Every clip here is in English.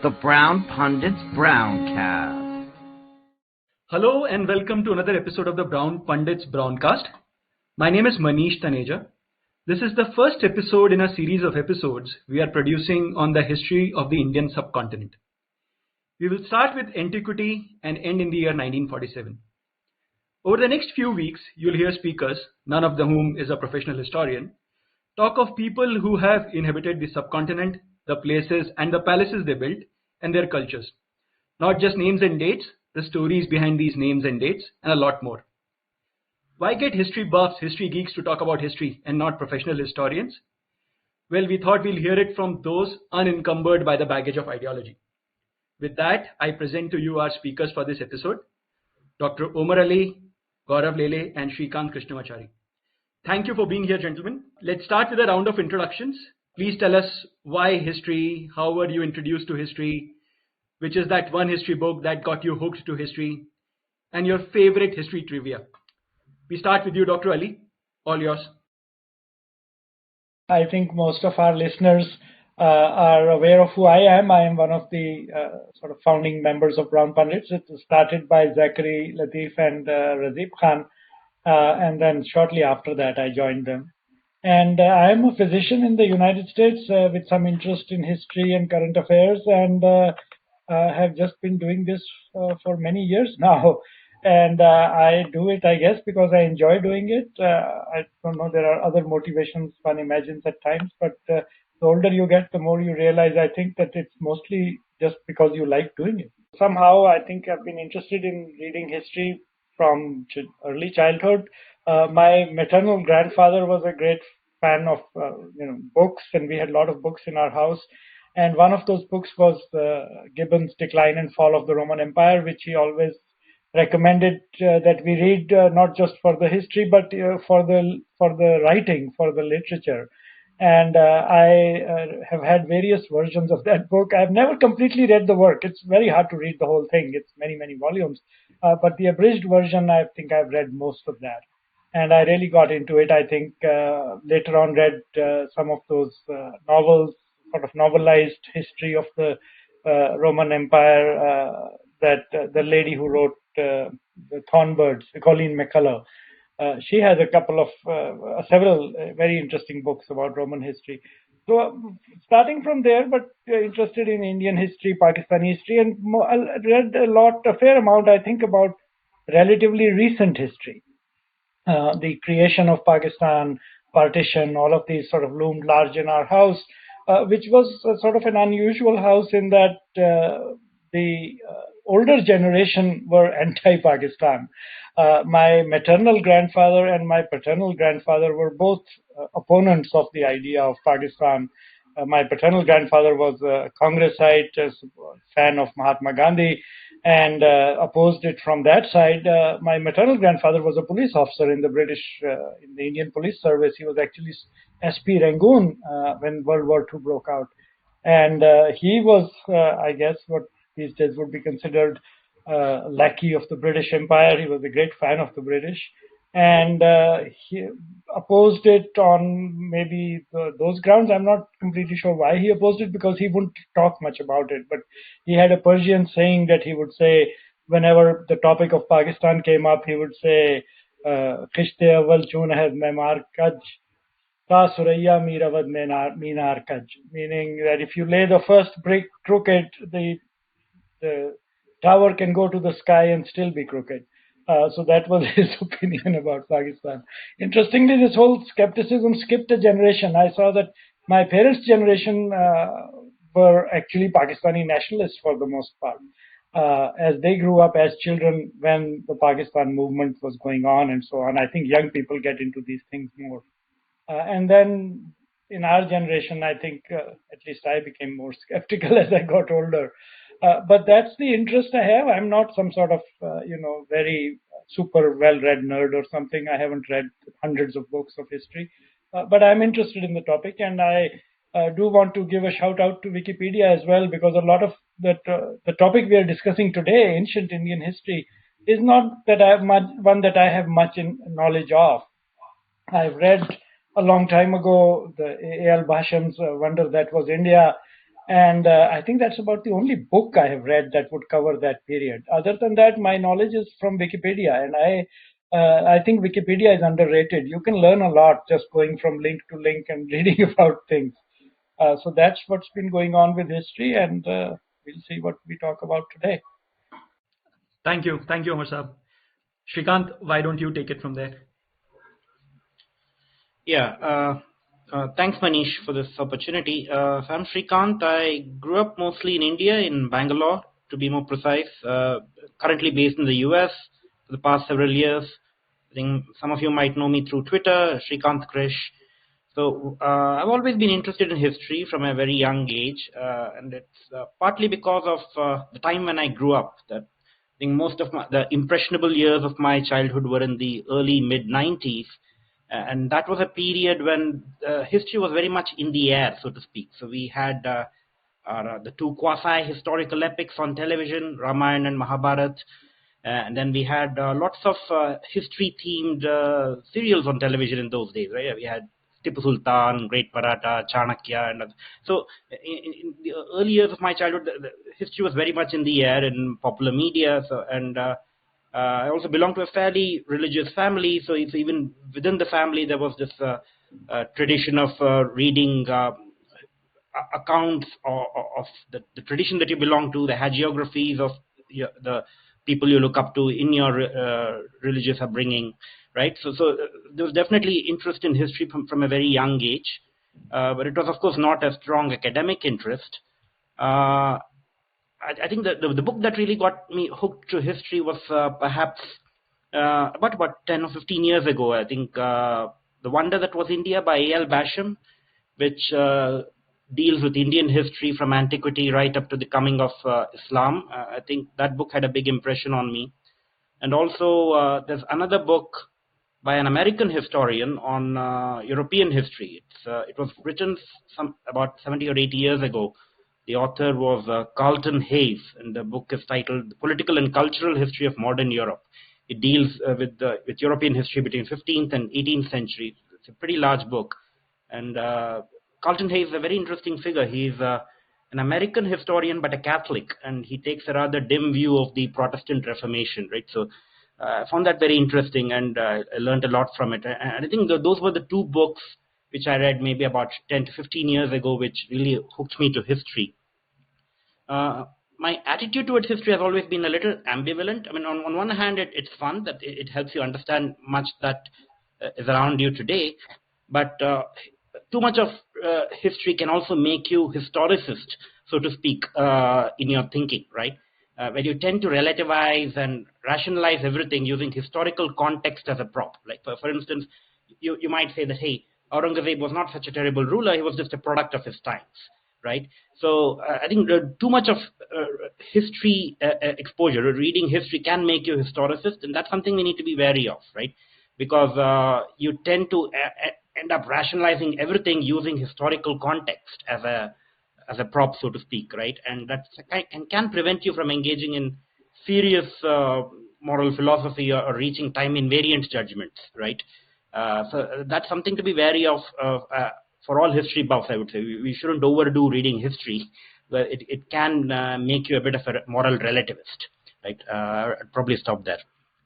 the Brown Pundits Browncast. Hello and welcome to another episode of the Brown Pundits Browncast. My name is Maneesh Taneja. This is the first episode in a series of episodes we are producing on the history of the Indian subcontinent. We will start with antiquity and end in the year 1947. Over the next few weeks, you'll hear speakers, none of whom is a professional historian, talk of people who have inhabited the subcontinent, the places and the palaces they built, and their cultures. Not just names and dates, the stories behind these names and dates, and a lot more. Why get history buffs, history geeks to talk about history and not professional historians? Well, we thought we'll hear it from those unencumbered by the baggage of ideology. With that, I present to you our speakers for this episode, Dr. Omar Ali, Gaurav Lele, and Shrikanth Krishnamachary. Thank you for being here, gentlemen. Let's start with a round of introductions. Please tell us why history, how were you introduced to history, which is that one history book that got you hooked to history, and your favorite history trivia. We start with you, Dr. Ali. All yours. I think most of our listeners are aware of who I am. I am one of the sort of founding members of Brown Pundits. It was started by Zachary, Latif, and Razib Khan. And then shortly after that, I joined them. And I am a physician in the United States with some interest in history and current affairs, and have just been doing this for many years now. And I do it, I guess, because I enjoy doing it. I don't know, there are other motivations one imagines at times, but the older you get, the more you realize, I think, that it's mostly just because you like doing it. Somehow, I think I've been interested in reading history from early childhood. My maternal grandfather was a great fan of books, and we had a lot of books in our house. And one of those books was Gibbon's Decline and Fall of the Roman Empire, which he always recommended that we read, not just for the history, but for the writing, for the literature. And I have had various versions of that book. I've never completely read the work. It's very hard to read the whole thing. It's many, many volumes. But the abridged version, I think I've read most of that. And I really got into it. I think later on read some of those novels, sort of novelized history of the Roman Empire that the lady who wrote the Thornbirds, Colleen McCullough. She has a couple of several very interesting books about Roman history. So starting from there, but interested in Indian history, Pakistani history, and I read a fair amount, I think, about relatively recent history. The creation of Pakistan, partition, all of these sort of loomed large in our house, which was sort of an unusual house in that the older generation were anti-Pakistan. My maternal grandfather and my paternal grandfather were both opponents of the idea of Pakistan. My paternal grandfather was a Congressite, a fan of Mahatma Gandhi, and opposed it from that side. My maternal grandfather was a police officer in the in the Indian Police Service. He was actually SP Rangoon when World War II broke out. And he was, I guess, what these days would be considered lackey of the British Empire. He was a great fan of the British. And he opposed it on maybe those grounds. I'm not completely sure why he opposed it, because he wouldn't talk much about it. But he had a Persian saying that he would say, whenever the topic of Pakistan came up, he would say, "Khishte awal chun hai memar kaj, ta suraya miravad minar kaj," meaning that if you lay the first brick crooked, the tower can go to the sky and still be crooked. So that was his opinion about Pakistan. Interestingly, this whole skepticism skipped a generation. I saw that my parents' generation were actually Pakistani nationalists for the most part, as they grew up as children when the Pakistan movement was going on and so on. I think young people get into these things more. And then in our generation, I think at least I became more skeptical as I got older. But that's the interest I have. I'm not some sort of, very super well-read nerd or something. I haven't read hundreds of books of history, but I'm interested in the topic, and I do want to give a shout out to Wikipedia as well, because a lot of the topic we are discussing today, ancient Indian history, is not that I have one that I have much knowledge of. I've read a long time ago the A.L. Basham's Wonder That Was India, And I think that's about the only book I have read that would cover that period. Other than that, my knowledge is from Wikipedia, and I think Wikipedia is underrated. You can learn a lot just going from link to link and reading about things. So that's what's been going on with history, and we'll see what we talk about today. Thank you, Omar Saab. Shrikant, why don't you take it from there? Yeah, thanks Manish for this opportunity. So I'm Shrikanth. I grew up mostly in India, in Bangalore to be more precise. Currently based in the US for the past several years. I think some of you might know me through Twitter, Shrikanth Krish. So I've always been interested in history from a very young age, and it's partly because of the time when I grew up. That I think most of the impressionable years of my childhood were in the early mid 90s, and that was a period when history was very much in the air, so to speak. So we had the two quasi-historical epics on television, Ramayana and Mahabharat, and then we had lots of history-themed serials on television in those days. Right? We had Tipu Sultan, Great Maratha, Chanakya, and so in the early years of my childhood, the history was very much in the air in popular media. So, and I also belonged to a fairly religious family, so it's even within the family there was this tradition of reading accounts of the tradition that you belong to, the hagiographies of the people you look up to in your religious upbringing, right? So there was definitely interest in history from a very young age, but it was of course not a strong academic interest. I think the book that really got me hooked to history was perhaps about 10 or 15 years ago. I think The Wonder That Was India by A.L. Basham, which deals with Indian history from antiquity right up to the coming of Islam. I think that book had a big impression on me. And also, there's another book by an American historian on European history. It was written about 70 or 80 years ago. The author was Carlton Hayes, and the book is titled "The Political and Cultural History of Modern Europe." It deals with European history between 15th and 18th century. It's a pretty large book, and Carlton Hayes is a very interesting figure. He's an American historian, but a Catholic, and he takes a rather dim view of the Protestant Reformation, right? So I found that very interesting, and I learned a lot from it. And I think those were the two books which I read maybe about 10 to 15 years ago, which really hooked me to history. My attitude towards history has always been a little ambivalent. I mean, on one hand, it's fun that it helps you understand much that is around you today, but too much of history can also make you historicist, so to speak, in your thinking, right? Where you tend to relativize and rationalize everything using historical context as a prop. Like, for instance, you might say that, hey, Aurangzeb was not such a terrible ruler, he was just a product of his times, right? So I think too much of history exposure, reading history can make you a historicist, and that's something we need to be wary of, right? Because you tend to end up rationalizing everything using historical context as a prop, so to speak, right? And that can prevent you from engaging in serious moral philosophy or reaching time invariant judgments, right? So that's something to be wary of for all history buffs, I would say. We shouldn't overdo reading history. But it can make you a bit of a moral relativist, right? I'd probably stop there.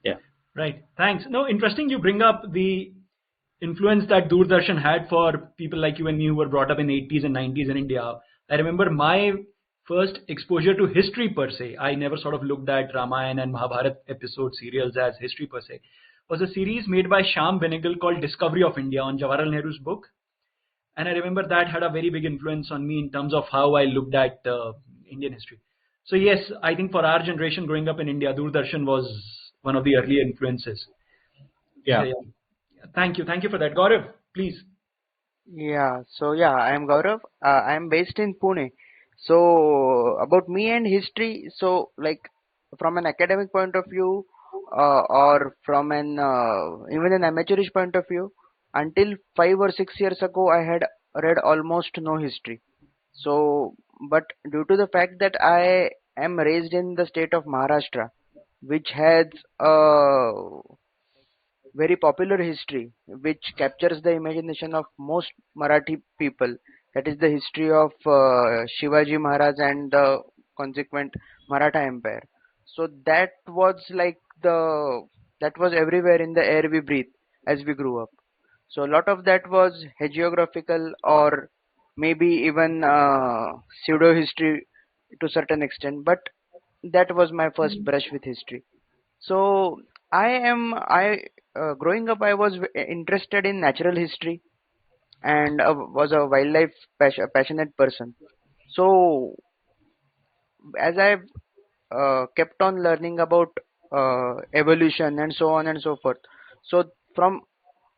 Yeah. Right. Thanks. No, interesting you bring up the influence that Doordarshan had for people like you and me who were brought up in 80s and 90s in India. I remember my first exposure to history per se. I never sort of looked at Ramayana and Mahabharat episode serials as history per se. Was a series made by Shyam Benegal called Discovery of India on Jawaharlal Nehru's book. And I remember that had a very big influence on me in terms of how I looked at Indian history. So yes, I think for our generation growing up in India, Doordarshan was one of the early influences. Yeah. So, yeah. Thank you for that. Gaurav, please. Yeah, I am Gaurav. I am based in Pune. So, about me and history, so like from an academic point of view, or from an even an amateurish point of view, until 5 or 6 years ago, I had read almost no history. So, but due to the fact that I am raised in the state of Maharashtra, which has a very popular history which captures the imagination of most Marathi people, That is the history of Shivaji Maharaj and the consequent Maratha Empire. So that was everywhere in the air we breathe as we grew up. So a lot of that was hagiographical or maybe even pseudo history to certain extent. But that was my first brush with history. So I growing up I was interested in natural history and was a wildlife passionate person. So as I've kept on learning about evolution and so on and so forth. So from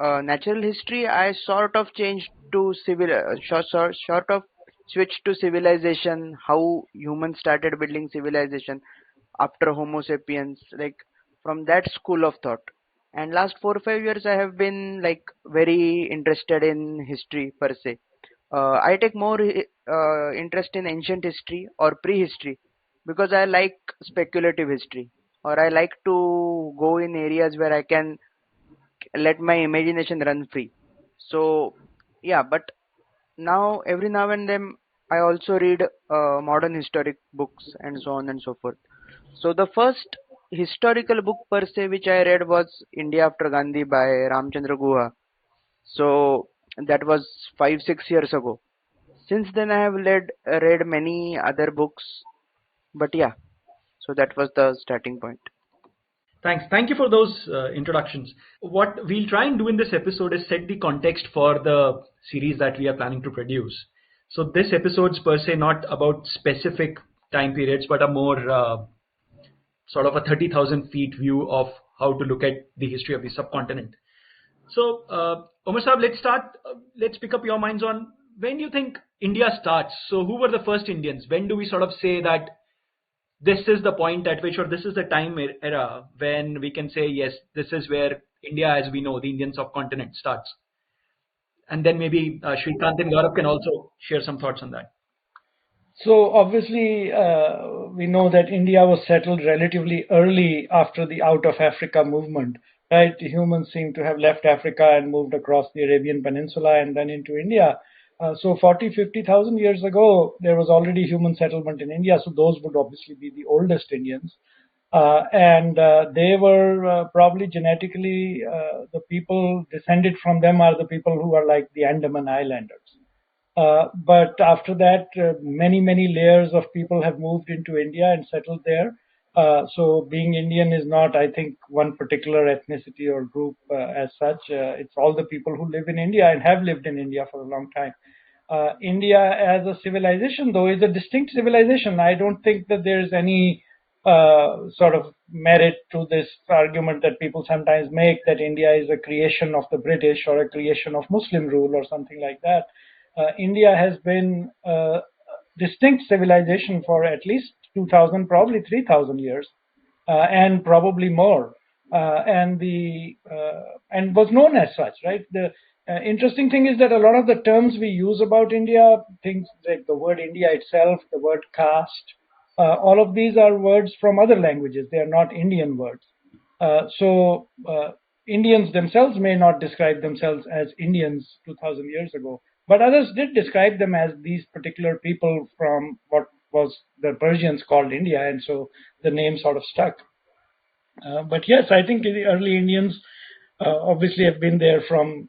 natural history, I sort of changed to sort of switched to civilization. How humans started building civilization after Homo sapiens, like from that school of thought. And last 4 or 5 years, I have been like very interested in history per se. I take more interest in ancient history or prehistory because I like speculative history, or I like to go in areas where I can let my imagination run free. So yeah, but every now and then I also read modern historic books and so on and so forth. So the first historical book per se which I read was India After Gandhi by Ramchandra Guha. So that was 5 6 years ago. Since then, I have read many other books, but yeah, so that was the starting point. Thanks. Thank you for those introductions. What we'll try and do in this episode is set the context for the series that we are planning to produce. So this episode's per se not about specific time periods, but a more sort of a 30,000 feet view of how to look at the history of the subcontinent. So, Omar Saab, let's start. Let's pick up your minds on when do you think India starts? So, who were the first Indians? When do we sort of say that this is the point at which, or this is the time era when we can say, yes, this is where India as we know, the Indian subcontinent starts? And then maybe Shrikanth and Gaurav can also share some thoughts on that. So obviously, we know that India was settled relatively early after the out of Africa movement, right? Humans seem to have left Africa and moved across the Arabian Peninsula and then into India. So 40, 50,000 years ago, there was already human settlement in India. So those would obviously be the oldest Indians. And they were probably genetically, the people descended from them are the people who are like the Andaman Islanders. But after that, many layers of people have moved into India and settled there. So being Indian is not, I think, one particular ethnicity or group as such. It's all the people who live in India and have lived in India for a long time. India as a civilization, though, is a distinct civilization. I don't think that there's any sort of merit to this argument that people sometimes make that India is a creation of the British or a creation of Muslim rule or something like that. India has been a distinct civilization for at least 2,000, probably 3,000 years, and probably more, and was known as such, right? The interesting thing is that a lot of the terms we use about India, things like the word India itself, the word caste, all of these are words from other languages. They are not Indian words. So Indians themselves may not describe themselves as Indians 2,000 years ago, but others did describe them as these particular people from what was the Persians called India, and so the name sort of stuck. But yes, I think the early Indians obviously have been there from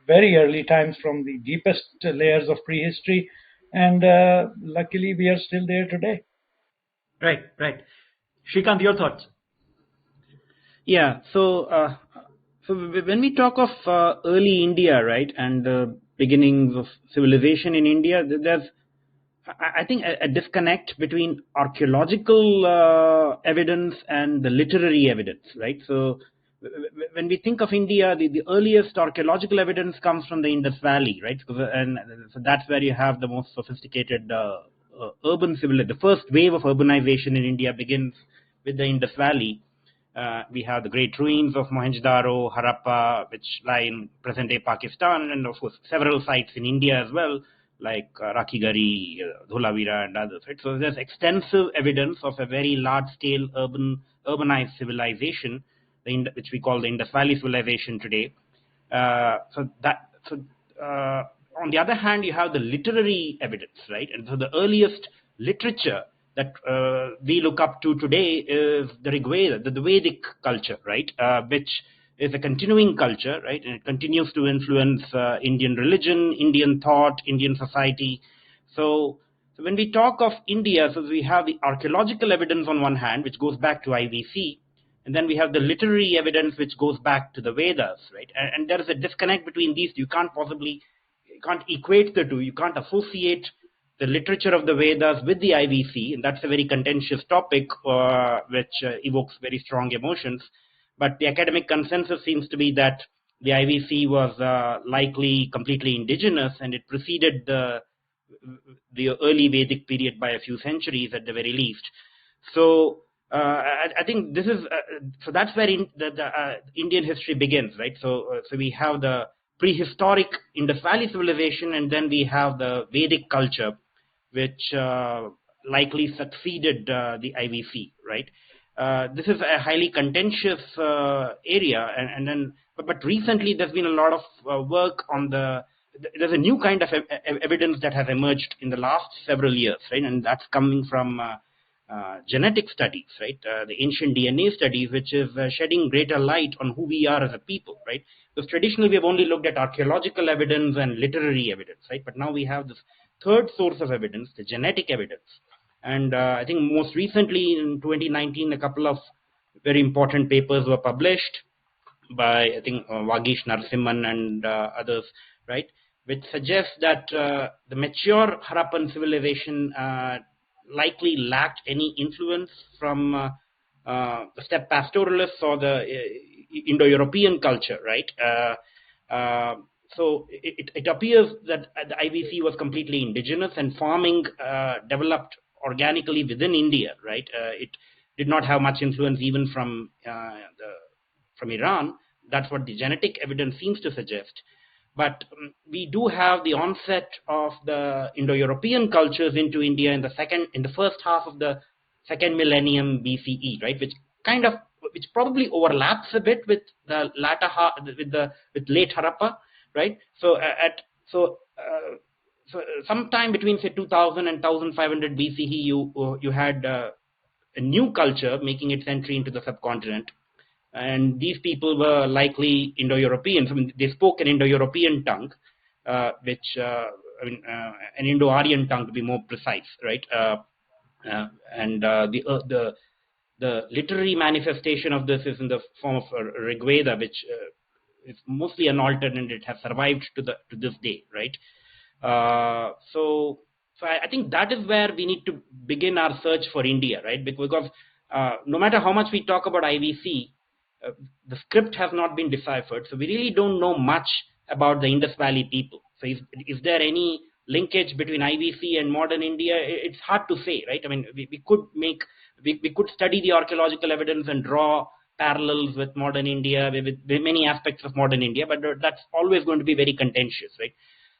very early times, from the deepest layers of prehistory, and luckily we are still there today. Right. Shrikanth, your thoughts? Yeah. So when we talk of early India, right, and the beginnings of civilization in India, there's, I think, a disconnect between archaeological evidence and the literary evidence, right? So when we think of India, the earliest archaeological evidence comes from the Indus Valley, right? And so that's where you have the most sophisticated urban civilization. The first wave of urbanization in India begins with the Indus Valley. We have the great ruins of Mohenjo-daro, Harappa, which lie in present-day Pakistan, and of course several sites in India as well, like Rakhigarhi, Dholavira, and others. Right? So there's extensive evidence of a very large-scale urbanized civilization, which we call the Indus Valley civilization today. on the other hand, you have the literary evidence, right? And so the earliest literature that we look up to today is the Rigveda, the Vedic culture, right? Which is a continuing culture, right? And it continues to influence Indian religion, Indian thought, Indian society. So when we talk of India, so we have the archaeological evidence on one hand, which goes back to IVC, and then we have the literary evidence, which goes back to the Vedas, right? And there is a disconnect between these. You can't equate the two. You can't associate the literature of the Vedas with the IVC, and that's a very contentious topic, which evokes very strong emotions. But the academic consensus seems to be that the IVC was likely completely indigenous, and it preceded the early Vedic period by a few centuries at the very least. So I think this is so that's where the Indian history begins, right? So we have the prehistoric Indus Valley civilization, and then we have the Vedic culture, which likely succeeded the IVC, right? This is a highly contentious area, but recently there's been a lot of work on there's a new kind of evidence that has emerged in the last several years, right? And that's coming from genetic studies, right? The ancient DNA studies, which is shedding greater light on who we are as a people, right? Because traditionally we have only looked at archaeological evidence and literary evidence, right? But now we have this third source of evidence, the genetic evidence. And I think most recently in 2019, a couple of very important papers were published by, I think, Vagish Narasimhan and others, right? Which suggests that the mature Harappan civilization likely lacked any influence from the steppe pastoralists or the Indo-European culture, right? So it appears that the IVC was completely indigenous, and farming developed organically within India, right? It did not have much influence even from Iran. That's what the genetic evidence seems to suggest. But we do have the onset of the Indo-European cultures into India in the first half of the second millennium BCE, right? Which probably overlaps a bit with the with late Harappa, right? So sometime between say 2000 and 1500 BCE, you had a new culture making its entry into the subcontinent. And these people were likely Indo-Europeans. I mean, they spoke an Indo-European tongue, an Indo-Aryan tongue to be more precise, right? The literary manifestation of this is in the form of Rigveda, which is mostly unaltered, and it has survived to this day, right? So I think that is where we need to begin our search for India, right? Because no matter how much we talk about IVC, the script has not been deciphered, so we really don't know much about the Indus Valley people. So is there any linkage between IVC and modern India? It's hard to say, right? I mean, we could study the archaeological evidence and draw parallels with modern India, with many aspects of modern India, but that's always going to be very contentious, right?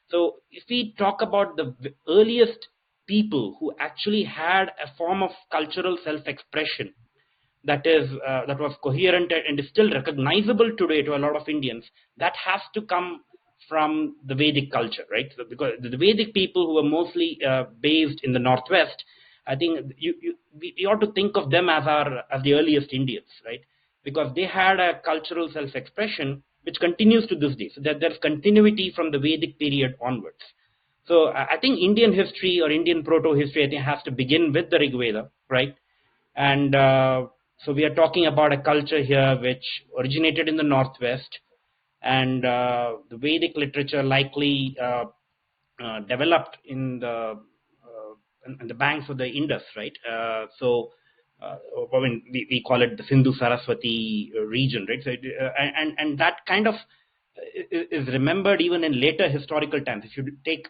So if we talk about the earliest people who actually had a form of cultural self-expression that was coherent and is still recognizable today to a lot of Indians, that has to come from the Vedic culture, right? So because the Vedic people who were mostly based in the Northwest, I think we ought to think of them as the earliest Indians, right? Because they had a cultural self-expression which continues to this day. So that there's continuity from the Vedic period onwards. So I think Indian history or Indian proto-history, I think, has to begin with the Rigveda, right? And so we are talking about a culture here which originated in the Northwest, and the Vedic literature likely developed in the banks of the Indus, right? We call it the Sindhu Saraswati region, right? So and that kind of is remembered even in later historical times. If you take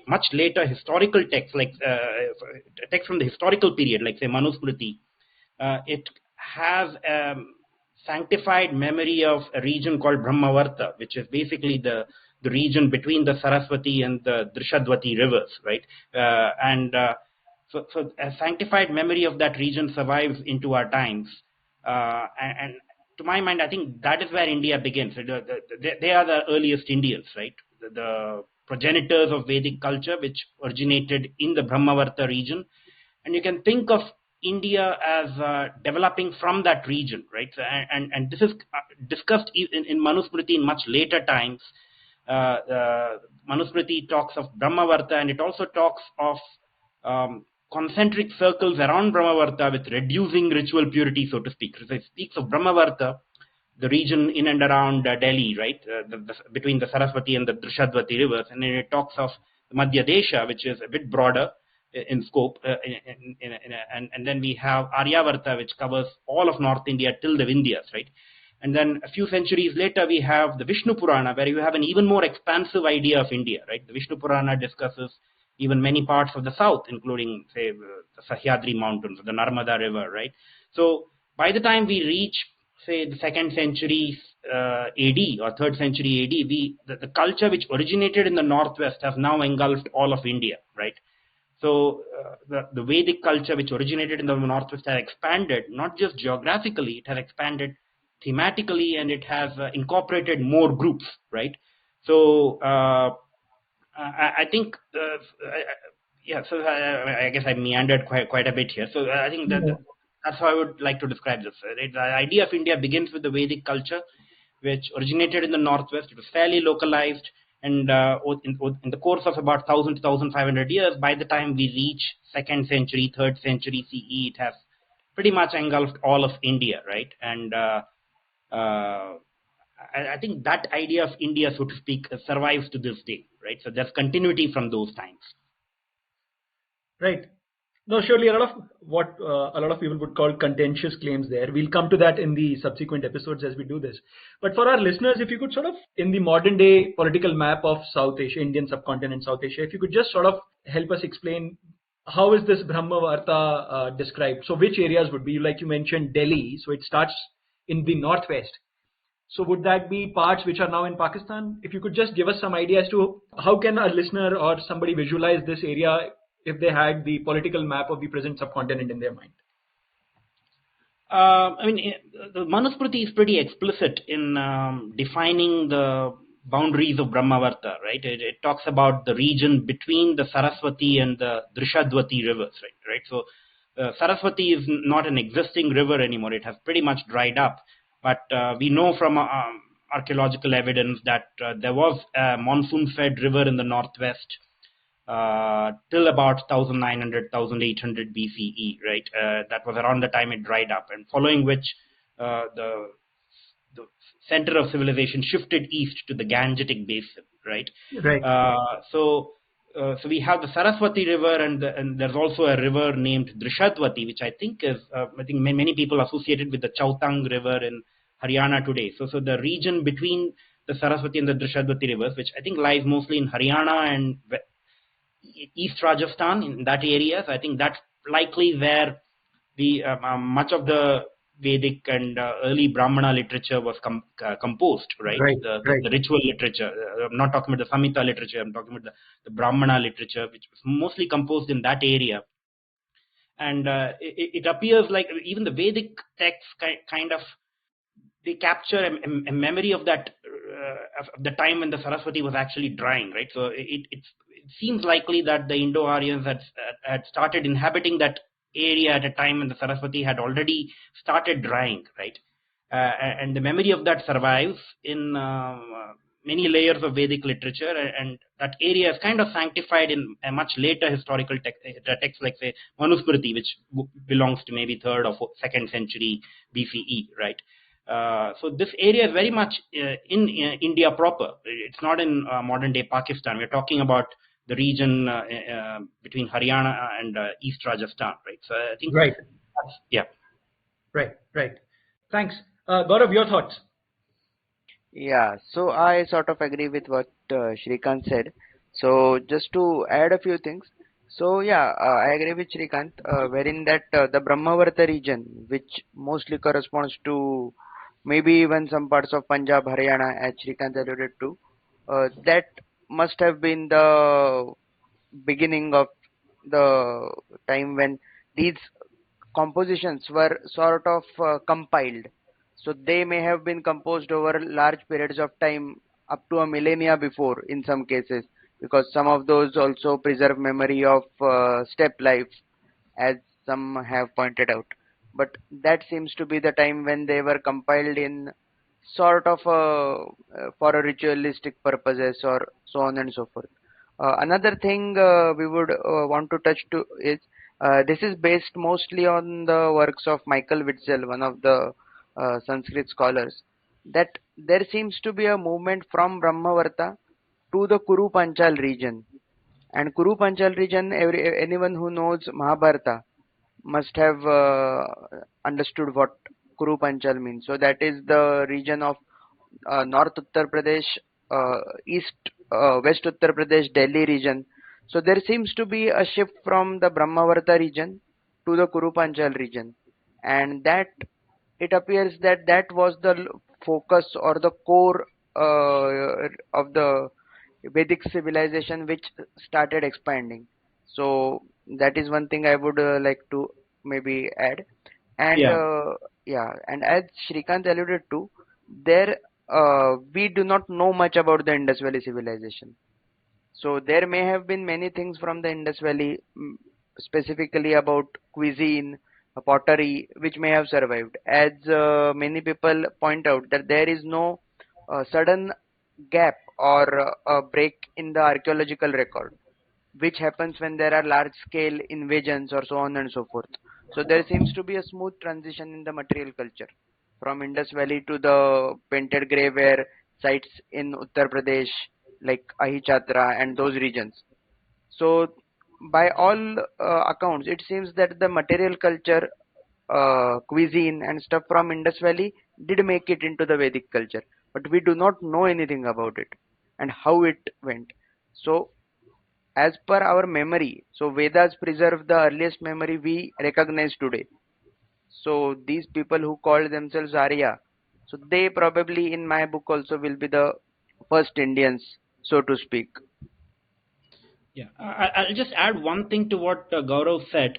much later historical texts, like text from the historical period, like say Manusmriti, it has a sanctified memory of a region called Brahmavarta, which is basically the region between the Saraswati and the Drishadwati rivers, right? So a sanctified memory of that region survives into our times. And to my mind, I think that is where India begins. They are the earliest Indians, right? The progenitors of Vedic culture, which originated in the Brahmavarta region. And you can think of India as developing from that region, right? And this is discussed in Manusmriti in much later times. Manusmriti talks of Brahmavarta, and it also talks of concentric circles around Brahmavarta with reducing ritual purity, so to speak. So it speaks of Brahmavarta, the region in and around Delhi, right, between the Saraswati and the Drishadwati rivers, and then it talks of Madhya Desha, which is a bit broader in scope, and then we have Aryavarta, which covers all of North India till the Vindhyas, right? And then a few centuries later, we have the Vishnu Purana, where you have an even more expansive idea of India, right? The Vishnu Purana discusses even many parts of the south, including, say, the Sahyadri Mountains, the Narmada River, right? So by the time we reach, say, the 2nd century AD or 3rd century AD, the culture which originated in the northwest has now engulfed all of India, right? So the Vedic culture which originated in the northwest has expanded, not just geographically, it has expanded thematically, and it has incorporated more groups, right? So I think, so I guess I meandered quite a bit here. So I think that's how I would like to describe this. Right? The idea of India begins with the Vedic culture, which originated in the northwest. It was fairly localized, and in the course of about 1,000 to 1,500 years, by the time we reach 2nd century, 3rd century CE, it has pretty much engulfed all of India, right? And I think that idea of India, so to speak, survives to this day, right? So there's continuity from those times. Right. No, surely a lot of people would call contentious claims there. We'll come to that in the subsequent episodes as we do this. But for our listeners, if you could sort of, in the modern day political map of South Asia, Indian subcontinent, South Asia, if you could just sort of help us explain how is this Brahmavarta described? So which areas would be, like you mentioned, Delhi. So it starts in the northwest. So would that be parts which are now in Pakistan? If you could just give us some idea as to how can a listener or somebody visualize this area if they had the political map of the present subcontinent in their mind? The Manusmriti is pretty explicit in defining the boundaries of Brahmavarta, right? It talks about the region between the Saraswati and the Drishadwati rivers, right? So Saraswati is not an existing river anymore. It has pretty much dried up. But we know from archaeological evidence that there was a monsoon-fed river in the northwest till about 1900, 1800 BCE, right? That was around the time it dried up, and following which the center of civilization shifted east to the Gangetic Basin, right? Right. So we have the Saraswati River, and there's also a river named Drishadwati, which I think is, many people associated with the Chautang River in Haryana today. So the region between the Saraswati and the Drishadwati rivers, which I think lies mostly in Haryana and East Rajasthan, in that area. So I think that's likely where the much of the Vedic and early Brahmana literature was composed, right? The ritual literature. I'm not talking about the Samhita literature. I'm talking about the Brahmana literature, which was mostly composed in that area. And it appears like even the Vedic texts kind of, they capture a memory of that of the time when the Saraswati was actually drying, right? So it seems likely that the Indo-Aryans had started inhabiting that area at a time when the Saraswati had already started drying, right? And the memory of that survives in many layers of Vedic literature, and that area is kind of sanctified in a much later historical text like, say, Manusmriti, which belongs to maybe 3rd or 2nd century BCE, right? So this area is very much in India proper. It's not in modern day Pakistan. We're talking about the region between Haryana and East Rajasthan, right? So I think, right. Yeah. Right. Thanks. Gaurav, your thoughts? Yeah, so I sort of agree with what Shrikanth said. So just to add a few things. So yeah, I agree with Shrikanth, wherein that the Brahmavarta region, which mostly corresponds to maybe even some parts of Punjab, Haryana, as Shrikanth alluded to, that must have been the beginning of the time when these compositions were sort of compiled. So they may have been composed over large periods of time, up to a millennia before in some cases, because some of those also preserve memory of steppe life, as some have pointed out. But that seems to be the time when they were compiled in sort of for a ritualistic purposes or so on and so forth. Another thing we would want to touch to is this is based mostly on the works of Michael Witzel, one of the Sanskrit scholars, that there seems to be a movement from Brahmavarta to the Kuru Panchal region. And Kuru Panchal region, anyone who knows Mahabharata must have understood what Kuru Panchal means. So that is the region of North Uttar Pradesh, East, West Uttar Pradesh, Delhi region. So there seems to be a shift from the Brahmavarta region to the Kuru Panchal region, and that it appears that that was the focus or the core of the Vedic civilization which started expanding. So that is one thing I would like to maybe add. And Yeah. yeah, and as Shrikant alluded to, there we do not know much about the Indus Valley civilization. So there may have been many things from the Indus Valley, specifically about cuisine, pottery, which may have survived. As many people point out that there is no sudden gap or a break in the archaeological record, which happens when there are large scale invasions or so on and so forth. So there seems to be a smooth transition in the material culture from Indus Valley to the painted grey ware sites in Uttar Pradesh like Ahichatra and those regions. So by all accounts, it seems that the material culture, cuisine and stuff from Indus Valley did make it into the Vedic culture, but we do not know anything about it and how it went. So as per our memory, so Vedas preserve the earliest memory we recognize today. So these people who call themselves Arya, so they probably in my book also will be the first Indians, so to speak. Yeah, I'll just add one thing to what Gaurav said.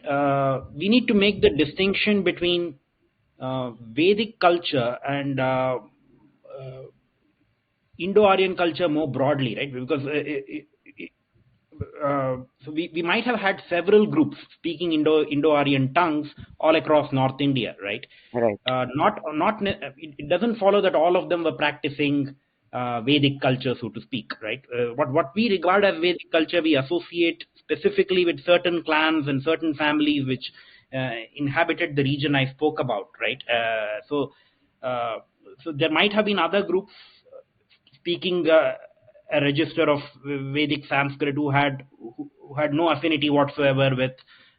We need to make the distinction between Vedic culture and Indo-Aryan culture more broadly, right? Because so we might have had several groups speaking Indo-Aryan tongues all across North India, right? Right. It doesn't follow that all of them were practicing Vedic culture, so to speak, right? What we regard as Vedic culture, we associate specifically with certain clans and certain families which inhabited the region I spoke about, right? So there might have been other groups speaking a register of Vedic Sanskrit who had no affinity whatsoever with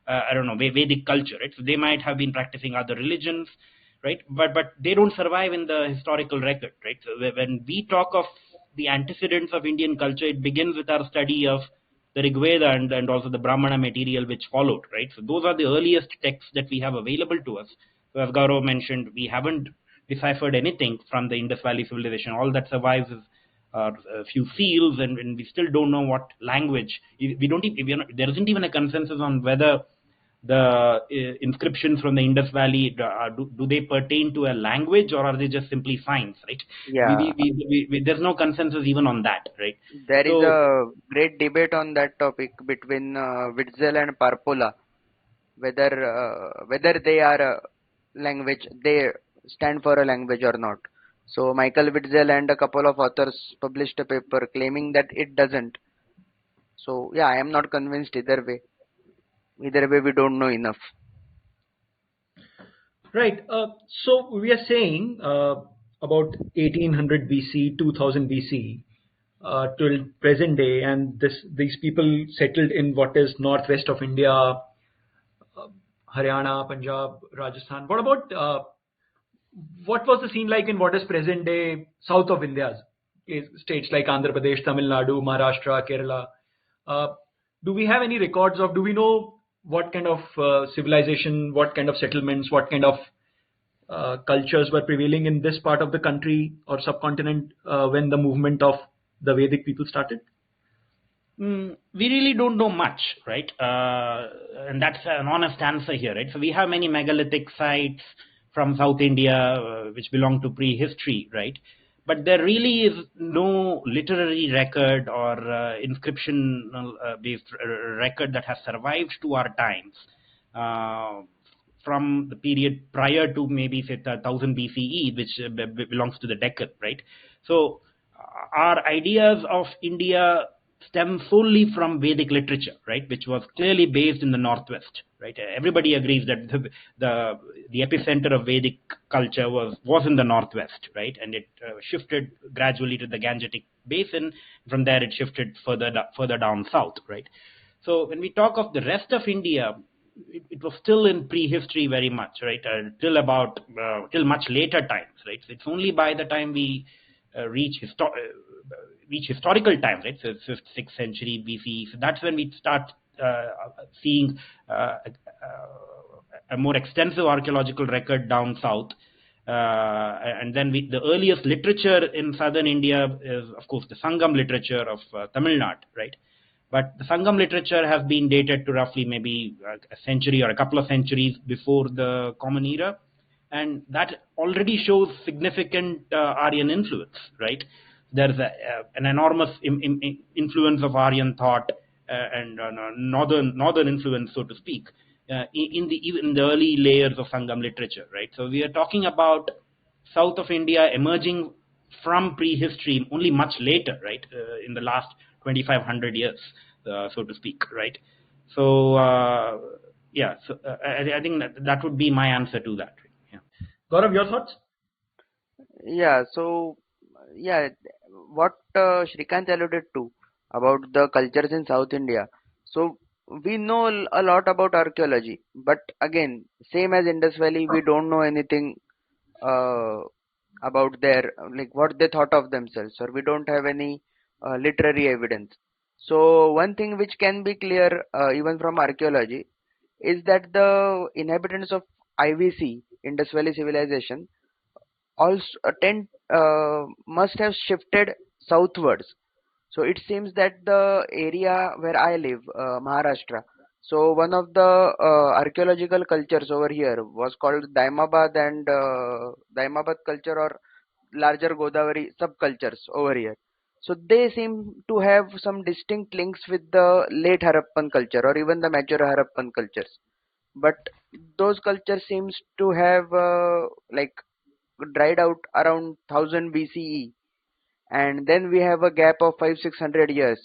I don't know Vedic culture, right? So they might have been practicing other religions, right? But they don't survive in the historical record, right? So when we talk of the antecedents of Indian culture, it begins with our study of the Rig Veda and also the Brahmana material which followed, right? So those are the earliest texts that we have available to us. So as Gaurav mentioned, we haven't deciphered anything from the Indus Valley civilization. All that survives is a few seals, and we still don't know what language. We don't even, there isn't even a consensus on whether the inscriptions from the Indus Valley do they pertain to a language or are they just simply signs, right? Yeah, There's no consensus even on that, right? there is So a great debate on that topic between Witzel and Parpola, whether they are a language, they stand for a language or not. So Michael Witzel and a couple of authors published a paper claiming that it doesn't. So yeah, I am not convinced either way. Either way, we don't know enough. Right. So we are saying about 1800 BC, 2000 BC till present day, and these people settled in what is northwest of India, Haryana, Punjab, Rajasthan. What about what was the scene like in what is present day south of India's states like Andhra Pradesh, Tamil Nadu, Maharashtra, Kerala? Uh, do we have any records of? Do we know what kind of civilization, what kind of settlements, what kind of cultures were prevailing in this part of the country or subcontinent when the movement of the Vedic people started? we really don't know much, right? And that's an honest answer here, right? So we have many megalithic sites from South India which belong to prehistory, right? but there really is no literary record or inscription-based record that has survived to our times from the period prior to maybe say 1000 BCE, which belongs to the Deccan, right? So our ideas of India stem solely from Vedic literature, right, which was clearly based in the Northwest, right? Everybody agrees that the epicenter of Vedic culture was in the Northwest, right, and it shifted gradually to the Gangetic Basin. From there, it shifted further down south, right? So when we talk of the rest of India, it was still in prehistory very much, right, till much later times, right? So it's only by the time we reach historical times, right? So 5th, 6th century BCE. So that's when we start seeing a more extensive archaeological record down south. And then the earliest literature in southern India is, of course, the Sangam literature of Tamil Nadu, right? But the Sangam literature has been dated to roughly maybe a century or a couple of centuries before the Common Era. And that already shows significant Aryan influence, right? There's an enormous influence of Aryan thought and northern influence, so to speak, in the early layers of Sangam literature, right? So we are talking about south of India emerging from prehistory only much later, right? In the last 2500 years, so to speak, right? So so I think that would be my answer to that. Yeah. Gaurav, your thoughts? Yeah, so yeah, what Shrikanth alluded to about the cultures in South India. So we know a lot about archaeology, but again, same as Indus Valley, we don't know anything uh, about their like what they thought of themselves, or we don't have any literary evidence. So one thing which can be clear even from archaeology is that the inhabitants of IVC, Indus Valley Civilization, also must have shifted southwards. So it seems that the area where I live, Maharashtra, so one of the archaeological cultures over here was called Daimabad and Daimabad culture, or larger Godavari subcultures over here. So they seem to have some distinct links with the late Harappan culture or even the mature Harappan cultures. But those cultures seems to have like dried out around 1000 BCE, and then we have a gap of 500-600 years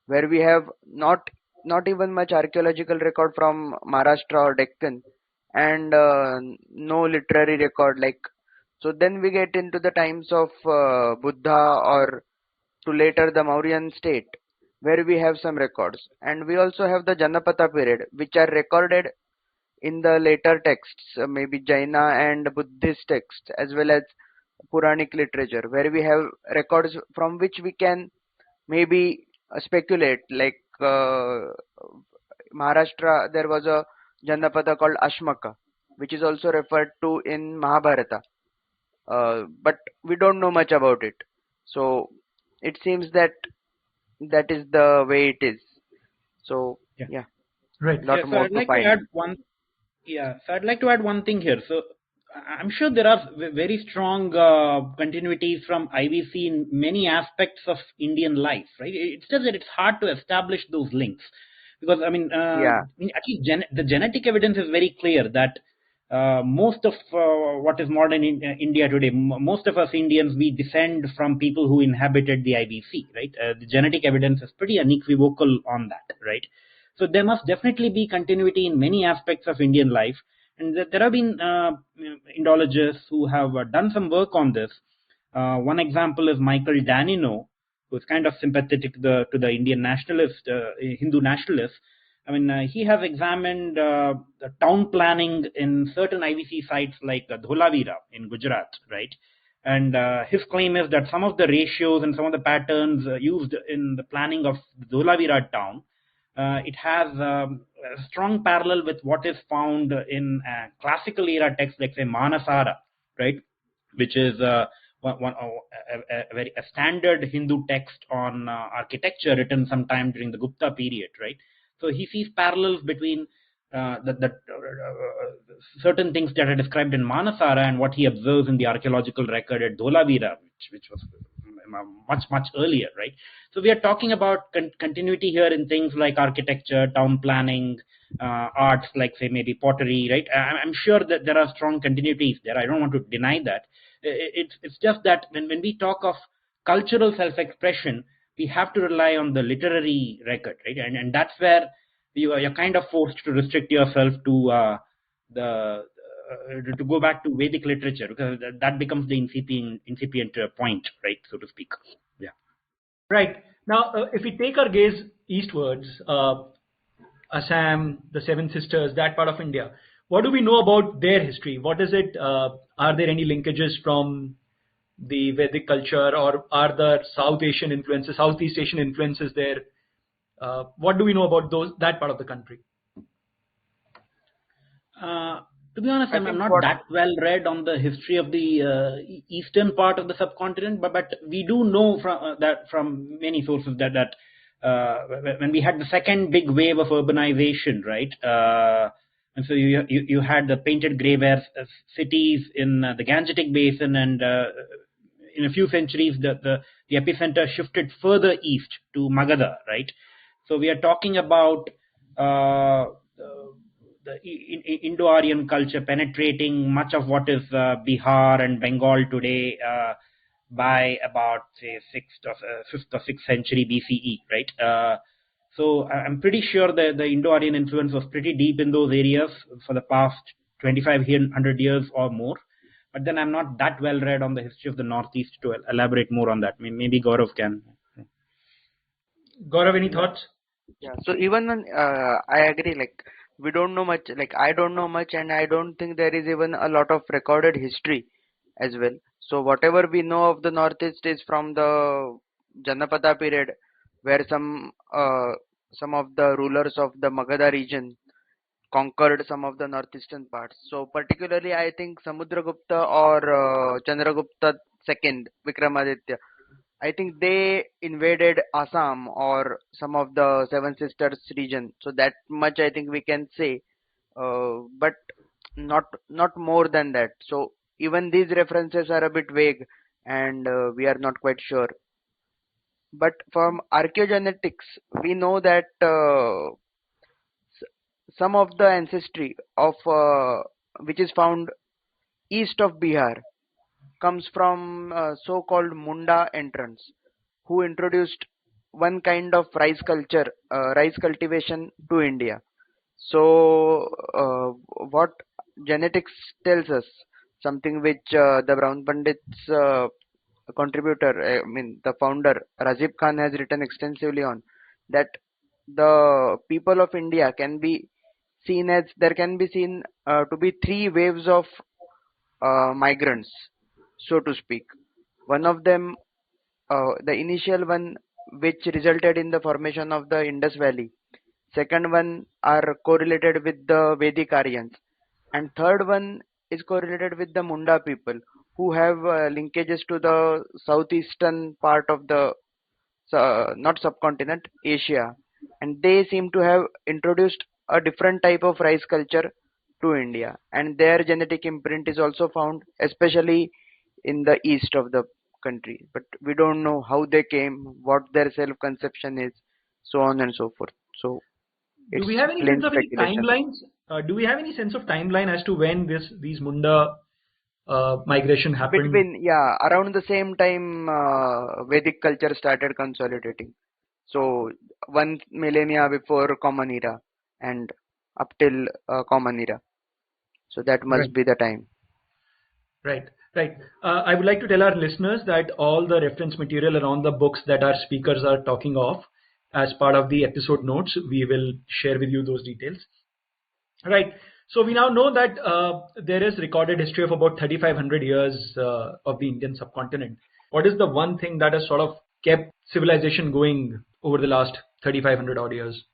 where we have not even much archaeological record from Maharashtra or Deccan, and no literary record. Like, so then we get into the times of Buddha, or to later the Mauryan state, where we have some records, and we also have the Janapata period, which are recorded in the later texts, maybe Jaina and Buddhist texts, as well as Puranic literature, where we have records from which we can maybe speculate. Like Maharashtra, there was a Janapada called Ashmaka, which is also referred to in Mahabharata, but we don't know much about it. So it seems that that is the way it is. So Yeah. yeah, Right. lot Yeah, so more I'd to like to find. add one. Yeah, so I'd like to add one thing here. So I'm sure there are very strong continuities from IVC in many aspects of Indian life, right? It's just that it's hard to establish those links because Yeah, at least the genetic evidence is very clear that most of what is modern India today, most of us Indians, we descend from people who inhabited the IVC, right? The genetic evidence is pretty unequivocal on that, right? So there must definitely be continuity in many aspects of Indian life, and there have been Indologists who have done some work on this. One example is Michael Danino, who is kind of sympathetic to the Indian nationalist, Hindu nationalists. He has examined the town planning in certain IVC sites like Dholavira in Gujarat, right? And his claim is that some of the ratios and some of the patterns used in the planning of the Dholavira town, it has a strong parallel with what is found in classical era texts like say Manasara, right, which is a standard Hindu text on architecture written sometime during the Gupta period, right? So he sees parallels between certain things that are described in Manasara and what he observes in the archaeological record at Dholavira, which was much earlier, right? So we are talking about continuity here in things like architecture, town planning, arts like say maybe pottery, right? I'm sure that there are strong continuities there. I don't want to deny that. It's just that when we talk of cultural self-expression, we have to rely on the literary record, right? And that's where you're kind of forced to restrict yourself to to go back to Vedic literature, because that becomes the incipient point, right, so to speak. Yeah. Right. Now, if we take our gaze eastwards, Assam, the Seven Sisters, that part of India, what do we know about their history? What is it? Are there any linkages from the Vedic culture, or are there Southeast Asian influences there? What do we know about that part of the country? To be honest, I'm not that well read on the history of the eastern part of the subcontinent, but we do know from many sources that when we had the second big wave of urbanization, right? And so you had the painted grey-ware cities in the Gangetic Basin, and in a few centuries the epicenter shifted further east to Magadha, right? So we are talking about the Indo-Aryan culture penetrating much of what is Bihar and Bengal today by about say 5th or 6th century BCE, right? So I'm pretty sure that the Indo-Aryan influence was pretty deep in those areas for the past 2,500 years or more. But then I'm not that well read on the history of the Northeast to elaborate more on that. Maybe Gaurav can. Gaurav, any thoughts? Yeah. So even when, I agree. Like we don't know much. Like I don't know much, and I don't think there is even a lot of recorded history as well. So whatever we know of the Northeast is from the Janapada period, where some of the rulers of the Magadha region conquered some of the northeastern parts. So particularly, I think Samudragupta or Chandragupta II, Vikramaditya, I think they invaded Assam or some of the Seven Sisters region. So that much I think we can say, but not more than that. So even these references are a bit vague, and we are not quite sure. But from archaeogenetics, we know that some of the ancestry of which is found east of Bihar comes from so-called Munda entrants who introduced one kind of rice cultivation to India. So, what genetics tells us, something which the Brown Pundits contributor, I mean the founder Razib Khan has written extensively on, that the people of India can be seen to be three waves of migrants, so to speak. One of them, the initial one, which resulted in the formation of the Indus Valley. Second one are correlated with the Vedic Aryans, and third one is correlated with the Munda people, who have linkages to the southeastern part of the not subcontinent, Asia, and they seem to have introduced a different type of rice culture to India, and their genetic imprint is also found, especially in the east of the country. But we don't know how they came, what their self-conception is, so on and so forth. So do it's we have any plain sense of any speculation. timelines? Do we have any sense of timeline as to when these Munda migration happened? Around the same time Vedic culture started consolidating. So 1 millennia before Common Era and up till Common Era. So that must Right. be the time. Right. I would like to tell our listeners that all the reference material around the books that our speakers are talking of, as part of the episode notes, we will share with you those details. Right. So we now know that there is recorded history of about 3,500 years of the Indian subcontinent. What is the one thing that has sort of kept civilization going over the last 3,500 odd years?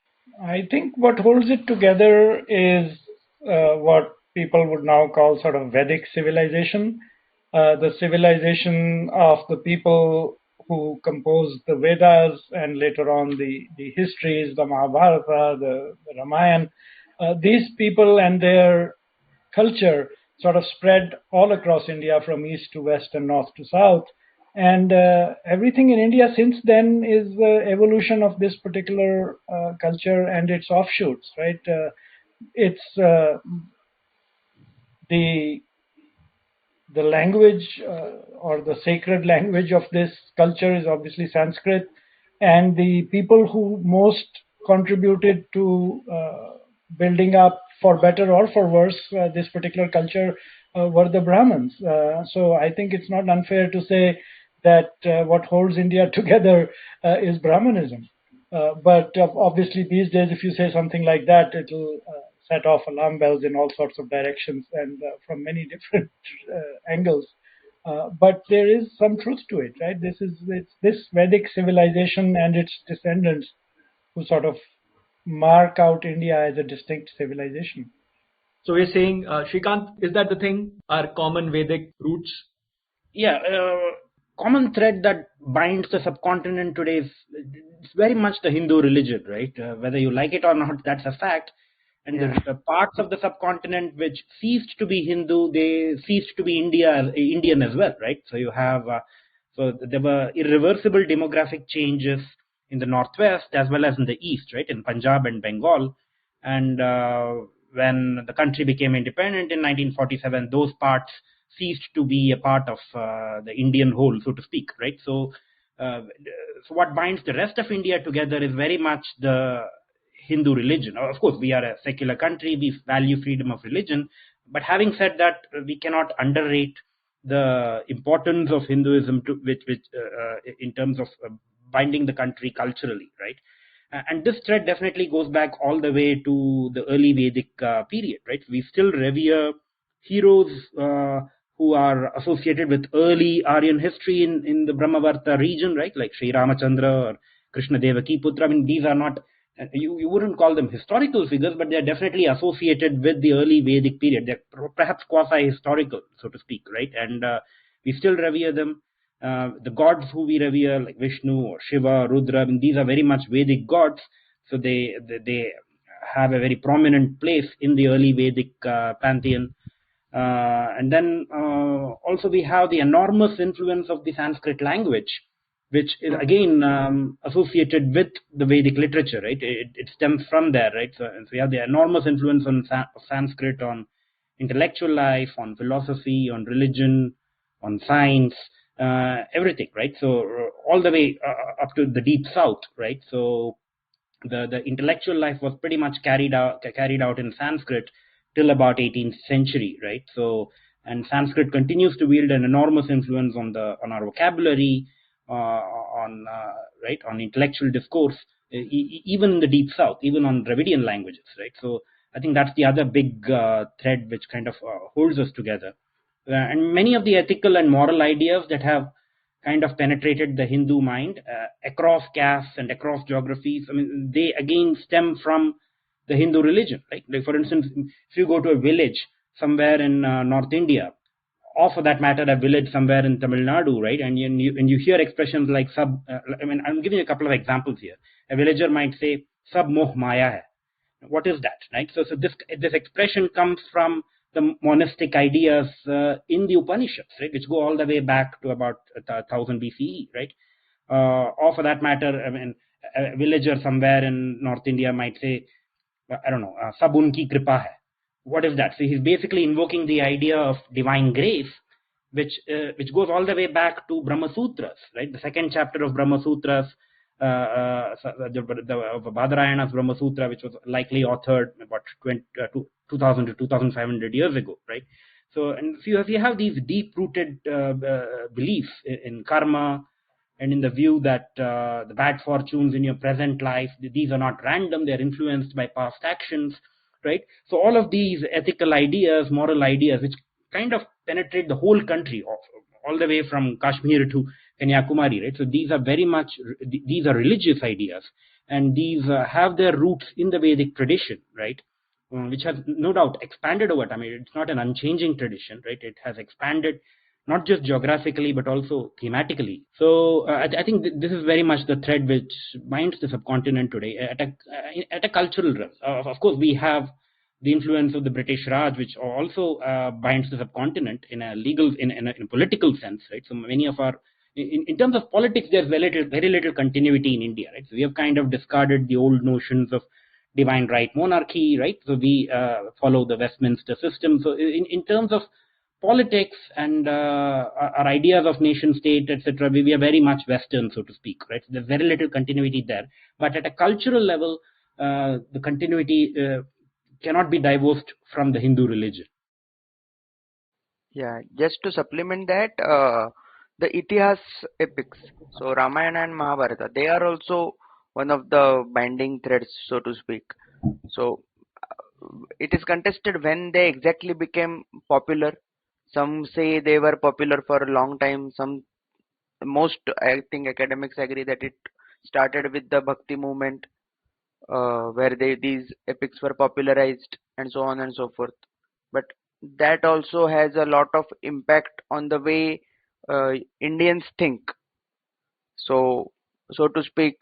I think what holds it together is what people would now call sort of Vedic civilization, the civilization of the people who composed the Vedas and later on the histories, the Mahabharata, the Ramayana. these people and their culture sort of spread all across India from east to west and north to south. And everything in India since then is the evolution of this particular culture and its offshoots, right? It's the language or the sacred language of this culture is obviously Sanskrit, and the people who most contributed to building up, for better or for worse, this particular culture were the Brahmins. So I think it's not unfair to say that what holds India together is Brahmanism. But obviously these days, if you say something like that, it'll set off alarm bells in all sorts of directions and from many different angles. But there is some truth to it, right? It's this Vedic civilization and its descendants who sort of mark out India as a distinct civilization. So we're saying, Shrikanth, is that the thing? Our common Vedic roots? Yeah, common thread that binds the subcontinent today is it's very much the Hindu religion, right? Whether you like it or not, that's a fact. And the parts of the subcontinent which ceased to be Hindu, they ceased to be Indian as well, right? So you have, so there were irreversible demographic changes in the northwest as well as in the east, right? In Punjab and Bengal. And when the country became independent in 1947, those parts ceased to be a part of the Indian whole, so to speak, right? So, so what binds the rest of India together is very much the Hindu religion. Of course, we are a secular country, we value freedom of religion, but having said that, we cannot underrate the importance of Hinduism which in terms of binding the country culturally, right? And this thread definitely goes back all the way to the early Vedic period, right? We still revere heroes who are associated with early Aryan history in the Brahmavarta region, right? Like Sri Ramachandra or Krishna Devaki Putra. I mean, these are not, you wouldn't call them historical figures, but they're definitely associated with the early Vedic period. They're perhaps quasi-historical, so to speak, right? And we still revere them. The gods who we revere, like Vishnu or Shiva, Rudra, I mean, these are very much Vedic gods. So they have a very prominent place in the early Vedic pantheon. And then also we have the enormous influence of the Sanskrit language, which is again associated with the Vedic literature, right? It stems from there, right? So we have the enormous influence on Sanskrit on intellectual life, on philosophy, on religion, on science, everything, right? So all the way up to the deep south, right? So the intellectual life was pretty much carried out in Sanskrit till about 18th century, right? So, and Sanskrit continues to wield an enormous influence on our vocabulary, on intellectual discourse, even in the deep south, even on Dravidian languages, right? So I think that's the other big thread which kind of holds us together. And many of the ethical and moral ideas that have kind of penetrated the Hindu mind across castes and across geographies, I mean, they again stem from the Hindu religion. Like for instance, if you go to a village somewhere in North India, or for that matter, a village somewhere in Tamil Nadu, right? And you hear expressions like I mean, I'm giving you a couple of examples here. A villager might say, "Sab moh maya hai." What is that, right? So this expression comes from the monastic ideas in the Upanishads, right, which go all the way back to about 1000 BCE, right? Or for that matter, I mean, a villager somewhere in North India might say, I don't know, "Sab unki kripa hai." What is that? So he's basically invoking the idea of divine grace, which goes all the way back to Brahma Sutras, right? The second chapter of Brahma Sutras, the Badarayana's Brahma Sutra, which was likely authored about 2000 to 2500 years ago, right? So, and if you have these deep-rooted beliefs in karma, and in the view that the bad fortunes in your present life, these are not random, they're influenced by past actions, right? So all of these ethical ideas, moral ideas, which kind of penetrate the whole country, all the way from Kashmir to Kanyakumari, right? So these are very much, these are religious ideas, and these have their roots in the Vedic tradition, right? Which has no doubt expanded over time. I mean, it's not an unchanging tradition, right? It has expanded not just geographically but also thematically. So I think this is very much the thread which binds the subcontinent today at a cultural level. Of course, we have the influence of the British Raj, which also binds the subcontinent in a legal, in a political sense, right? So many of our, in terms of politics, there's very little continuity in India, right? So we have kind of discarded the old notions of divine right monarchy, right? So we follow the Westminster system. So in terms of politics and our ideas of nation state, etc., we are very much Western, so to speak, right? So there's very little continuity there. But at a cultural level, the continuity cannot be divorced from the Hindu religion. Yeah, just to supplement that, the Itihas epics, so Ramayana and Mahabharata, they are also one of the binding threads, so to speak. So it is contested when they exactly became popular. Some say they were popular for a long time. Most, I think, academics agree that it started with the Bhakti movement, where these epics were popularized, and so on and so forth. But that also has a lot of impact on the way Indians think. So, so to speak,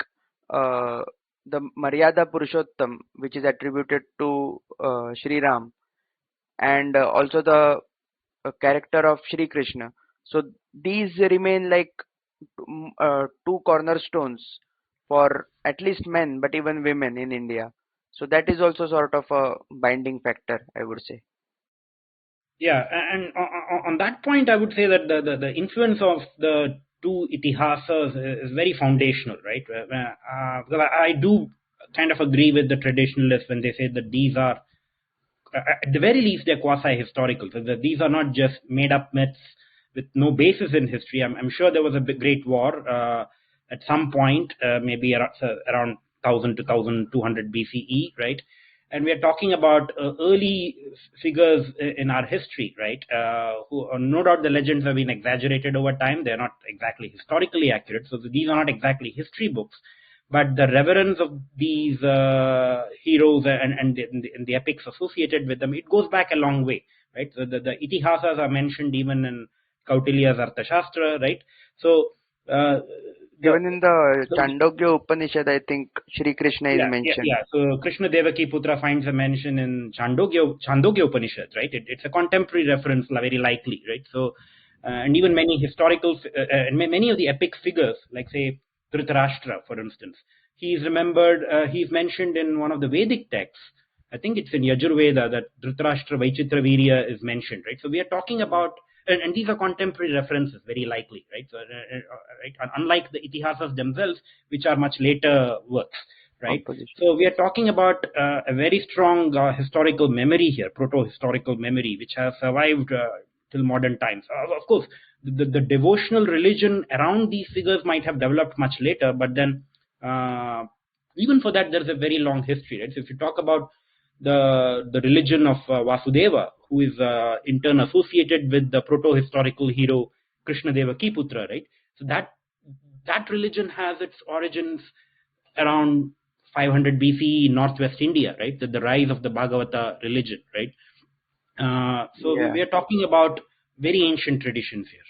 uh, the Maryada Purushottam, which is attributed to Sri Ram, and also the character of Shri Krishna. So these remain like two cornerstones for at least men, but even women in India. So that is also sort of a binding factor, I would say. Yeah, and on that point, I would say that the influence of the two itihasas is very foundational, right? Because I do kind of agree with the traditionalists when they say that these are, at the very least, they're quasi-historical. So that these are not just made-up myths with no basis in history. I'm sure there was a great war at some point, maybe around 1000 to 1200 BCE, right? And we are talking about early figures in our history, right? Who, no doubt, the legends have been exaggerated over time. They're not exactly historically accurate. So these are not exactly history books, but the reverence of these heroes and the epics associated with them, it goes back a long way, right? So the itihasas are mentioned even in Kautilya's Arthashastra, right? So Even in the Chandogya Upanishad, I think Shri Krishna is mentioned. Yeah. So Krishna Devaki Putra finds a mention in Chandogya Upanishad, right? It's a contemporary reference, very likely, right? So, and even many historical, many of the epic figures, like say Dhritarashtra, for instance, he's remembered, he's mentioned in one of the Vedic texts. I think it's in Yajurveda that Dhritarashtra Vaichitra Virya is mentioned, right? So we are talking about, and these are contemporary references, very likely, right? So, right? Unlike the itihasas themselves, which are much later works, right? Composition. So we are talking about a very strong historical memory here, proto-historical memory, which has survived till modern times. Of course, the devotional religion around these figures might have developed much later, but then even for that, there's a very long history, right? So if you talk about the religion of Vasudeva, who is in turn associated with the proto-historical hero Krishna Devaki Putra, right? So that religion has its origins around 500 BCE in Northwest India, right? The rise of the Bhagavata religion, right? So we are talking about very ancient traditions here.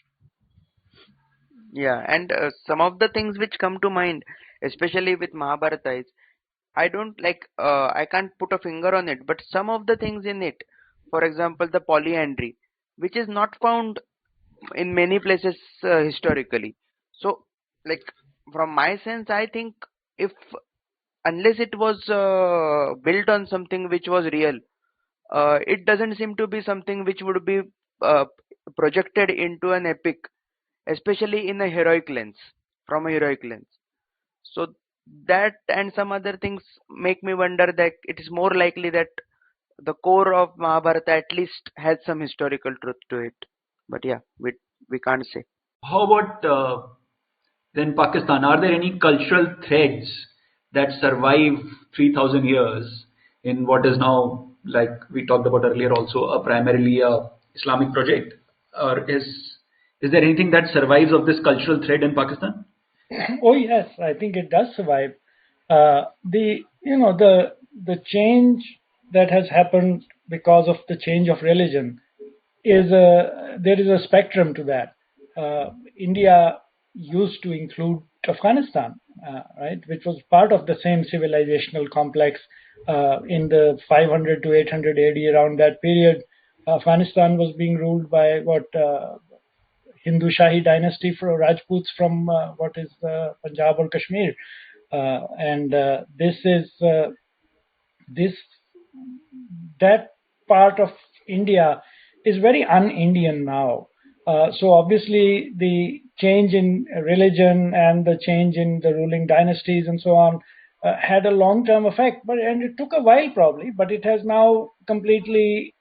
Yeah, and some of the things which come to mind, especially with Mahabharata, is I don't like, I can't put a finger on it, but some of the things in it, for example, the polyandry, which is not found in many places historically. So, like, from my sense, I think if unless it was built on something which was real, it doesn't seem to be something which would be uh, projected into an epic, especially in a heroic lens, from a heroic lens. So that and some other things make me wonder that it is more likely that the core of Mahabharata at least has some historical truth to it. But yeah, we can't say. How about then Pakistan? Are there any cultural threads that survive 3,000 years in what is now, like we talked about earlier, also a primarily a Islamic project? Or is there anything that survives of this cultural thread in Pakistan? Oh yes, I think it does survive. The change that has happened because of the change of religion is there is a spectrum to that. India used to include Afghanistan, right, which was part of the same civilizational complex In the 500 to 800 AD, around that period, Afghanistan was being ruled by Hindu Shahi dynasty for Rajputs from what is Punjab or Kashmir, and this that part of India is very un-Indian now. So obviously the change in religion and the change in the ruling dynasties and so on had a long-term effect, and it took a while probably, but it has now completely.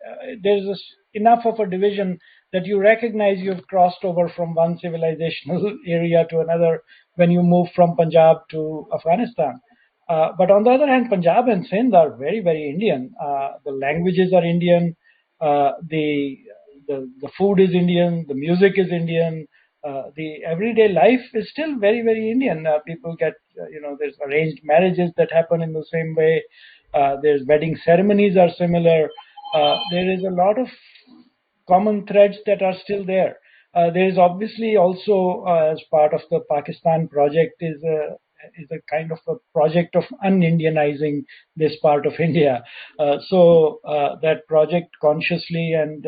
Enough of a division that you recognize you've crossed over from one civilizational area to another when you move from Punjab to Afghanistan. But on the other hand, Punjab and Sindh are very, very Indian. The languages are Indian. The food is Indian. The music is Indian. The everyday life is still very, very Indian. People get, there's arranged marriages that happen in the same way. There's wedding ceremonies are similar. There is a lot of common threads that are still there. There is obviously also, as part of the Pakistan project, is a kind of a project of un-Indianizing this part of India. That project consciously and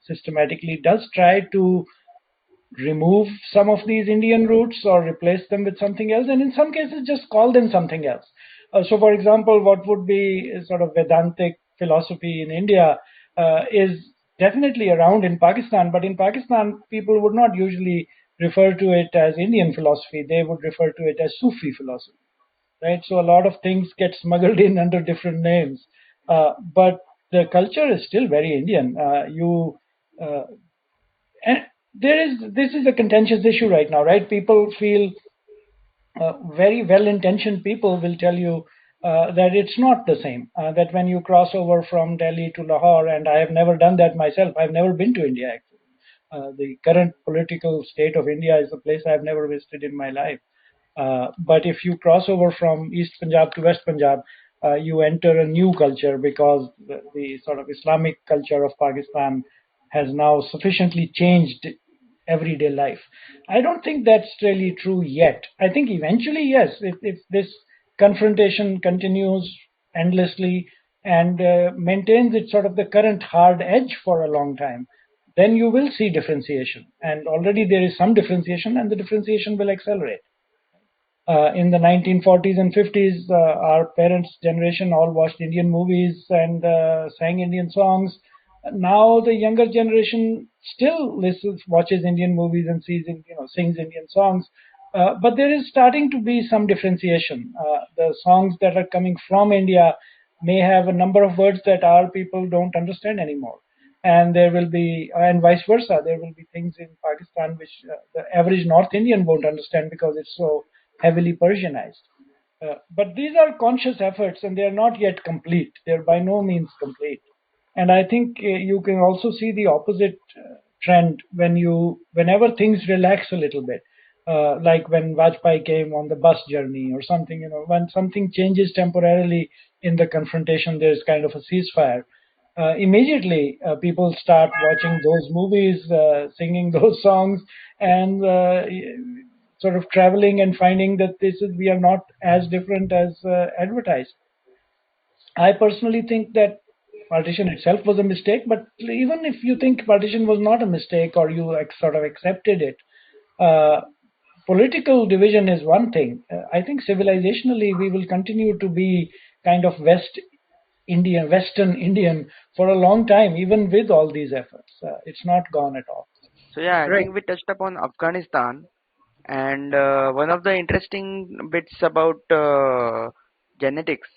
systematically does try to remove some of these Indian roots or replace them with something else, and in some cases just call them something else. For example, what would be sort of Vedantic philosophy in India is definitely around in Pakistan, but in Pakistan, people would not usually refer to it as Indian philosophy. They would refer to it as Sufi philosophy, right? So a lot of things get smuggled in under different names, but the culture is still very Indian. And this is a contentious issue right now, right? People feel very well-intentioned people will tell you that it's not the same. That when you cross over from Delhi to Lahore, and I have never done that myself. I've never been to India actually. The current political state of India is a place I've never visited in my life. But if you cross over from East Punjab to West Punjab, you enter a new culture because the sort of Islamic culture of Pakistan has now sufficiently changed everyday life. I don't think that's really true yet. I think eventually, yes, if this confrontation continues endlessly and maintains its sort of the current hard edge for a long time, then you will see differentiation. And already there is some differentiation, and the differentiation will accelerate. In the 1940s and 50s, our parents' generation all watched Indian movies and sang Indian songs. Now the younger generation still watches Indian movies and sings Indian songs. But there is starting to be some differentiation. The songs that are coming from India may have a number of words that our people don't understand anymore. And and vice versa, there will be things in Pakistan which the average North Indian won't understand because it's so heavily Persianized. But these are conscious efforts, and they are not yet complete. They're by no means complete. And I think you can also see the opposite trend whenever things relax a little bit, like when Vajpayee came on the bus journey or something. When something changes temporarily in the confrontation, there's kind of a ceasefire. Immediately, people start watching those movies, singing those songs, and sort of traveling and finding that we are not as different as advertised. I personally think that partition itself was a mistake, but even if you think partition was not a mistake or you sort of accepted it, political division is one thing. I think civilizationally we will continue to be kind of Western Indian for a long time, even with all these efforts. It's not gone at all. So yeah, I Right. think we touched upon Afghanistan, and one of the interesting bits about genetics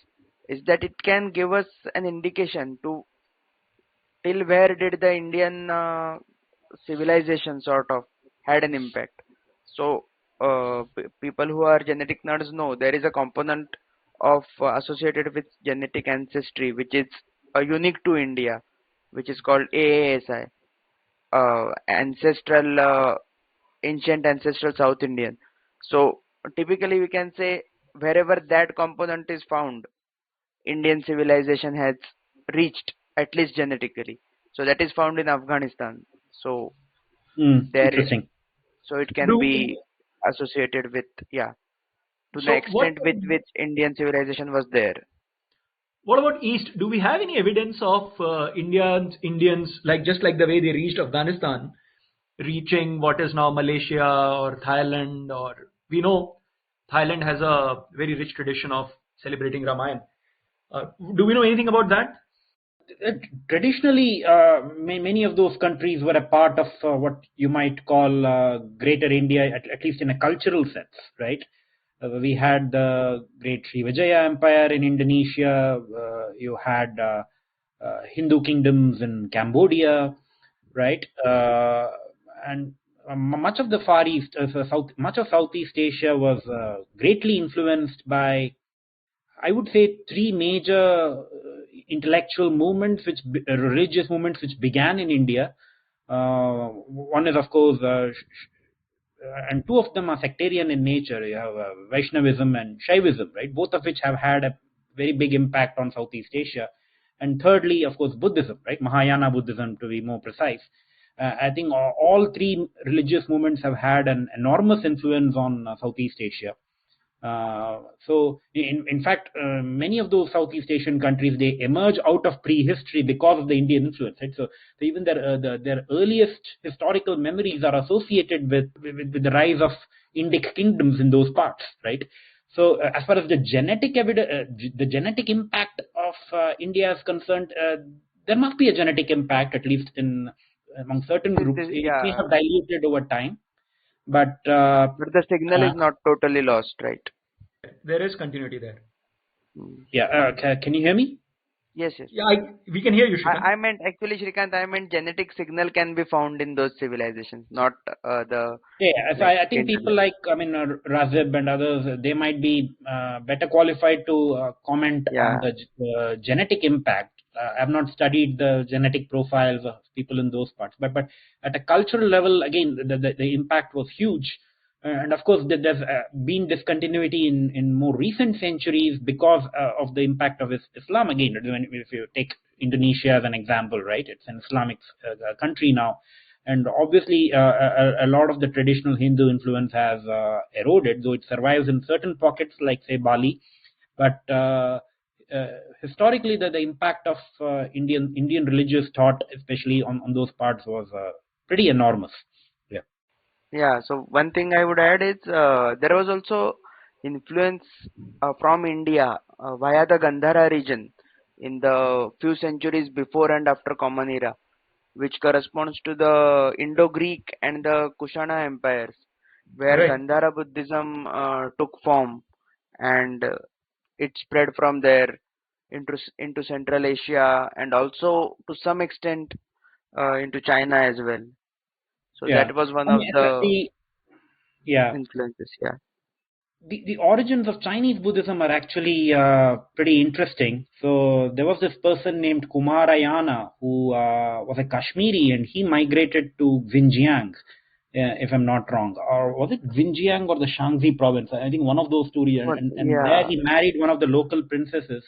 is that it can give us an indication to till where did the Indian civilization sort of had an impact. So people who are genetic nerds know there is a component of associated with genetic ancestry which is unique to India, which is called AASI, ancestral ancient ancestral South Indian. So typically we can say wherever that component is found, Indian civilization has reached, at least genetically. So that is found in Afghanistan. So there is, Interesting. so it can Do be associated with, yeah, to the so what extent with which Indian civilization was there. What about East? Do we have any evidence of Indians, like just like the way they reached Afghanistan, reaching what is now Malaysia or Thailand? Or we know Thailand has a very rich tradition of celebrating Ramayana. Do we know anything about that? Traditionally, many of those countries were a part of what you might call Greater India, at least in a cultural sense, right? We had the great Srivijaya Empire in Indonesia. You had Hindu kingdoms in Cambodia, right? And much of the Far East, much of Southeast Asia was greatly influenced by, I would say, three major intellectual movements, religious movements, which began in India. One is, of course, and two of them are sectarian in nature. You have Vaishnavism and Shaivism, right? Both of which have had a very big impact on Southeast Asia. And thirdly, of course, Buddhism, right? Mahayana Buddhism, to be more precise. I think all three religious movements have had an enormous influence on Southeast Asia. So, in fact, many of those Southeast Asian countries, they emerge out of prehistory because of the Indian influence. Right? So even their earliest historical memories are associated with the rise of Indic kingdoms in those parts. Right? So, as far as the genetic the genetic impact of India is concerned, there must be a genetic impact, at least among certain groups. It may have diluted over time, but the signal is not totally lost, right? There is continuity there. Yeah, can you hear me? Yes. Yeah, we can hear you, Shrikanth. I meant actually, Shrikanth, I meant genetic signal can be found in those civilizations, not the. Yeah, so I think people like, Razib and others, they might be better qualified to comment on the genetic impact. I've not studied the genetic profiles of people in those parts, but at a cultural level, again, the impact was huge. And of course, there's been discontinuity in more recent centuries because of the impact of Islam. Again, if you take Indonesia as an example, right? It's an Islamic country now. And obviously, a lot of the traditional Hindu influence has eroded, though it survives in certain pockets, like, say, Bali. But historically, the impact of Indian religious thought, especially on those parts, was pretty enormous. Yeah, so one thing I would add is there was also influence from India via the Gandhara region in the few centuries before and after Common Era, which corresponds to the Indo-Greek and the Kushana empires, where Gandhara Buddhism took form, and it spread from there into Central Asia and also to some extent into China as well. So that was one of the influences. Yeah. The origins of Chinese Buddhism are actually pretty interesting. So there was this person named Kumarayana who was a Kashmiri, and he migrated to Xinjiang, if I'm not wrong. Or was it Xinjiang or the Shaanxi province? I think one of those two regions. And there he married one of the local princesses.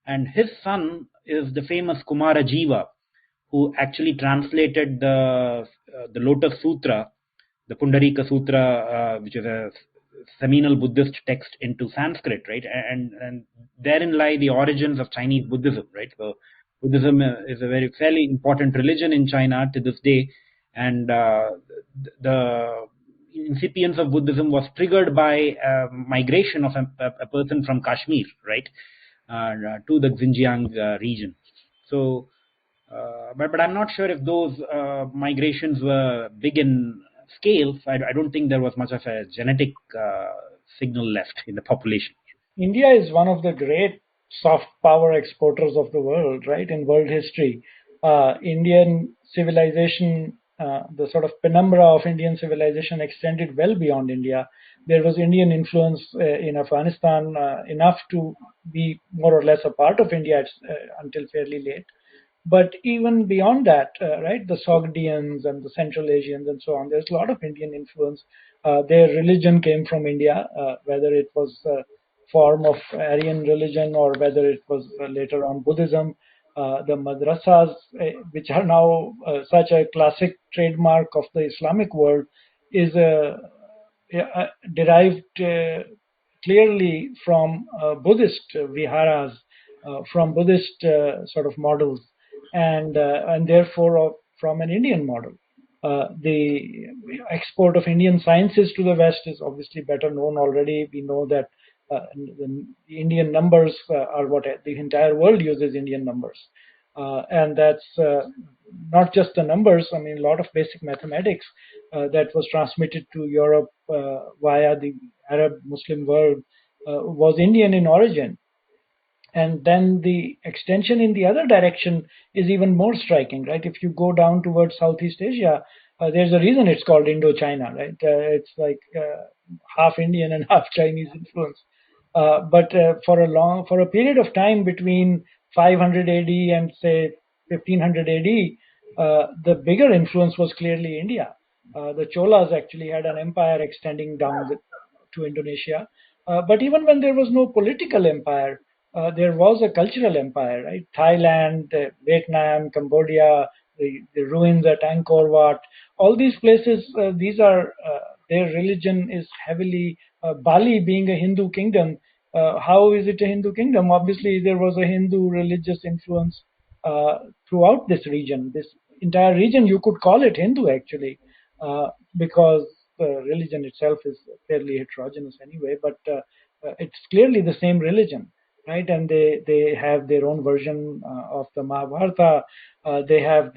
And his son is the famous Kumarajiva, who actually translated the Lotus Sutra, the Pundarika Sutra, which is a seminal Buddhist text, into Sanskrit, right? And therein lie the origins of Chinese Buddhism, right? So Buddhism is a fairly important religion in China to this day, and the incipience of Buddhism was triggered by migration of a person from Kashmir, right, to the Xinjiang region. So, but I'm not sure if those migrations were big in scale. I don't think there was much of a genetic signal left in the population. India is one of the great soft power exporters of the world, right? In world history, Indian civilization, the sort of penumbra of Indian civilization extended well beyond India. There was Indian influence in Afghanistan enough to be more or less a part of India until fairly late. But even beyond that, right, the Sogdians and the Central Asians and so on, there's a lot of Indian influence. Their religion came from India, whether it was a form of Aryan religion or whether it was later on Buddhism. The madrasas, which are now such a classic trademark of the Islamic world, is derived clearly from Buddhist viharas from Buddhist sort of models, and therefore from an Indian model. The export of Indian sciences to the West is obviously better known already. We know that the Indian numbers are what the entire world uses Indian numbers. And that's not just the numbers. I mean, a lot of basic mathematics that was transmitted to Europe via the Arab Muslim world was Indian in origin. And then the extension in the other direction is even more striking, right? If you go down towards Southeast Asia, there's a reason it's called Indochina, right? It's like half Indian and half Chinese influence. But for a period of time between 500 AD and say 1500 AD, the bigger influence was clearly India. The Cholas actually had an empire extending down to Indonesia. But even when there was no political empire, there was a cultural empire, right? Thailand, Vietnam, Cambodia, the ruins at Angkor Wat, all these places, their religion is heavily, Bali being a Hindu kingdom, how is it a Hindu kingdom? Obviously, there was a Hindu religious influence throughout this region. This entire region, you could call it Hindu actually, because the religion itself is fairly heterogeneous anyway, but it's clearly the same religion. Right, and they have their own version of the Mahabharata. They have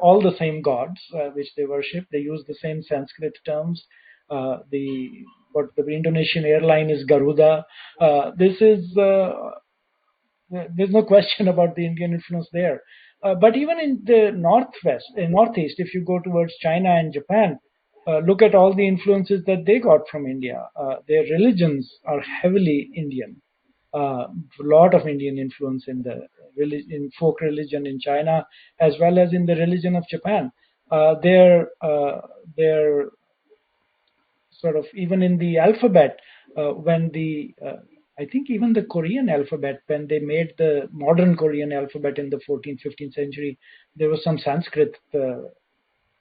all the same gods which they worship. They use the same Sanskrit terms. What the Indonesian airline is Garuda. There's no question about the Indian influence there. But even in the northeast, if you go towards China and Japan, look at all the influences that they got from India. Their religions are heavily Indian. A lot of Indian influence in folk religion in China, as well as in the religion of Japan. Their sort of, even in the alphabet, I think even the Korean alphabet, when they made the modern Korean alphabet in the 14th, 15th century, there was some Sanskrit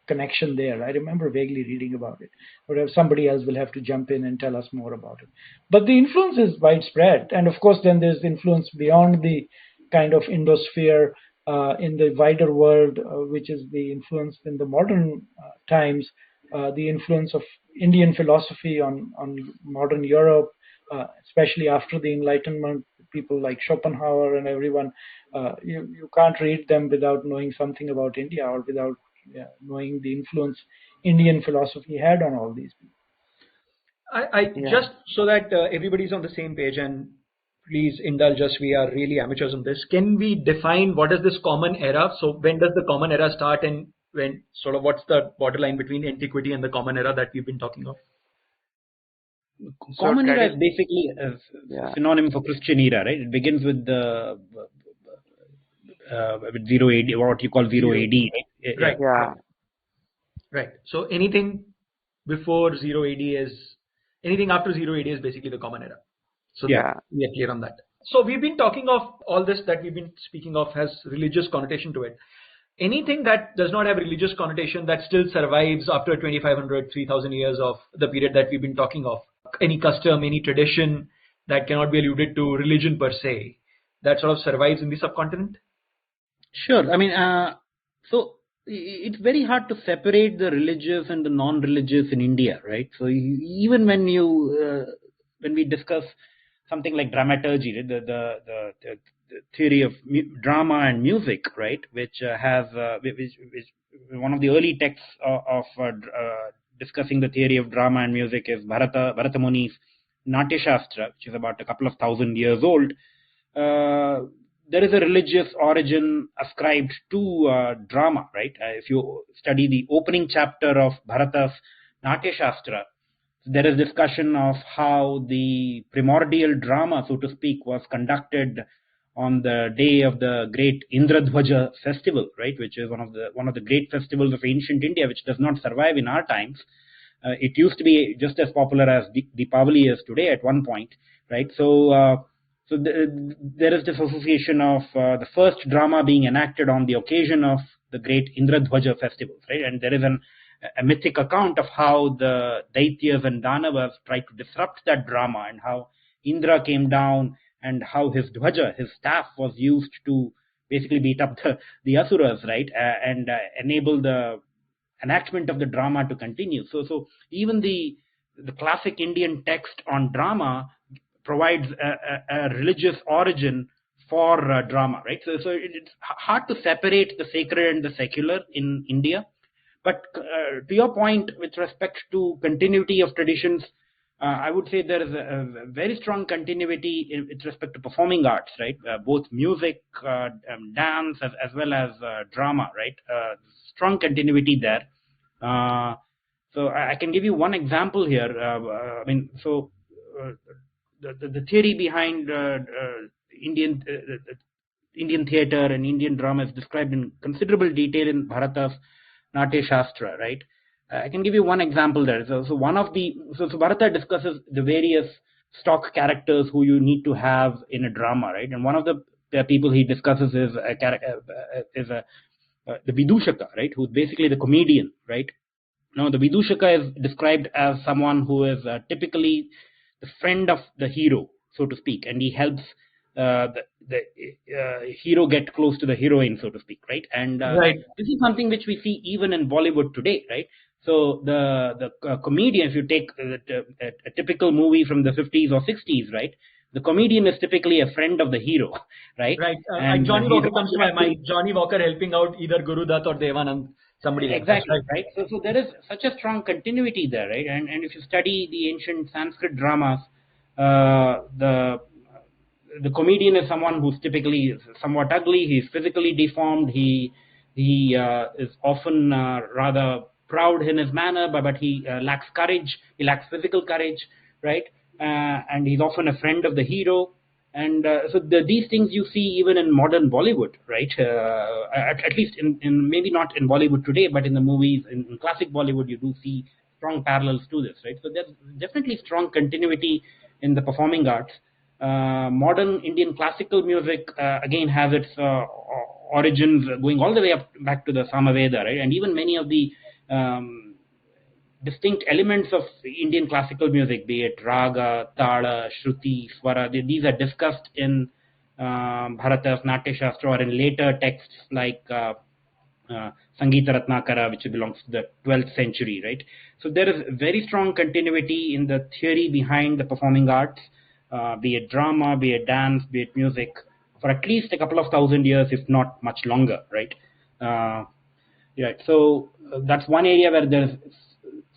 connection there. I remember vaguely reading about it. But somebody else will have to jump in and tell us more about it. But the influence is widespread. And of course, then there's influence beyond the kind of Indosphere in the wider world, which is the influence in the modern times, the influence of Indian philosophy on modern Europe, especially after the Enlightenment. People like Schopenhauer and everyone, you can't read them without knowing something about India or without knowing the influence Indian philosophy had on all these people. Just so that everybody's on the same page, and please indulge us, we are really amateurs on this. Can we define what is this common era? So when does the common era start, and when sort of what's the borderline between antiquity and the common era that we've been talking of? Common era is basically a synonym for Christian era, right? It begins with the with 0 AD, what you call 0 AD, right? Right. Yeah. Right. So anything before 0 AD anything after 0 AD is basically the common era. So we are clear on that. So we've been talking of all this that we've been speaking of has religious connotation to it. Anything that does not have religious connotation that still survives after 2,500, 3,000 years of the period that we've been talking of, any custom, any tradition that cannot be alluded to religion per se, that sort of survives in the subcontinent? Sure. I mean, so it's very hard to separate the religious and the non-religious in India, right? So even when we discuss something like dramaturgy, the theory of drama and music, right, which has which one of the early texts of discussing the theory of drama and music is Bharata Muni's Natya Shastra, which is about a couple of thousand years old. There is a religious origin ascribed to drama, right? If you study the opening chapter of Bharata's Natya Shastra, there is discussion of how the primordial drama, so to speak, was conducted on the day of the great Indradhwaja festival, right? Which is one of the great festivals of ancient India, which does not survive in our times. It used to be just as popular as Deepavali is today at one point, right? So there is this association of the first drama being enacted on the occasion of the great Indradhwaja festival, right? And there is a mythic account of how the Daityas and Danavas tried to disrupt that drama, and how Indra came down and how his dhwaja, his staff, was used to basically beat up the asuras, right, and enable the enactment of the drama to continue. So even the classic Indian text on drama provides a religious origin for drama, right? So it's hard to separate the sacred and the secular in India. But to your point, with respect to continuity of traditions, I would say there is a very strong continuity with respect to performing arts, right? Both music, dance, as well as drama, right? Strong continuity there. So I can give you one example here. The theory behind Indian Indian theater and Indian drama is described in considerable detail in Bharata's Natya Shastra, right? I can give you one example there. So Bharata discusses the various stock characters who you need to have in a drama, right? And one of the people he discusses is the Vidushaka, right? Who's basically the comedian, right? Now, the Vidushaka is described as someone who is typically the friend of the hero, so to speak, and he helps the hero get close to the heroine, so to speak, right? And Right. this is something which we see even in Bollywood today, right? So the comedian, if you take a typical movie from the 50s or 60s, right? The comedian is typically a friend of the hero, right? Right. And Johnny he's Walker comes to my mind. Johnny Walker helping out either Guru Dutt or Devanand, somebody like that. Exactly, right? So there is such a strong continuity there, right? And if you study the ancient Sanskrit dramas, the comedian is someone who's typically somewhat ugly. He's physically deformed. He is often rather proud in his manner, but he lacks courage. He lacks physical courage, right? And he's often a friend of the hero. And so these things you see even in modern Bollywood, right? At least in maybe not in Bollywood today, but in the movies, in classic Bollywood, you do see strong parallels to this, right? So there's definitely strong continuity in the performing arts. Modern Indian classical music again has its origins going all the way back to the Samaveda, right? And even many of the distinct elements of Indian classical music, be it raga, tala, shruti, swara, these are discussed in Bharata's Natya Shastra or in later texts like Sangeeta Ratnakara, which belongs to the 12th century, right? So there is very strong continuity in the theory behind the performing arts, be it drama, be it dance, be it music, for at least a couple of thousand years, if not much longer, right? So that's one area where there's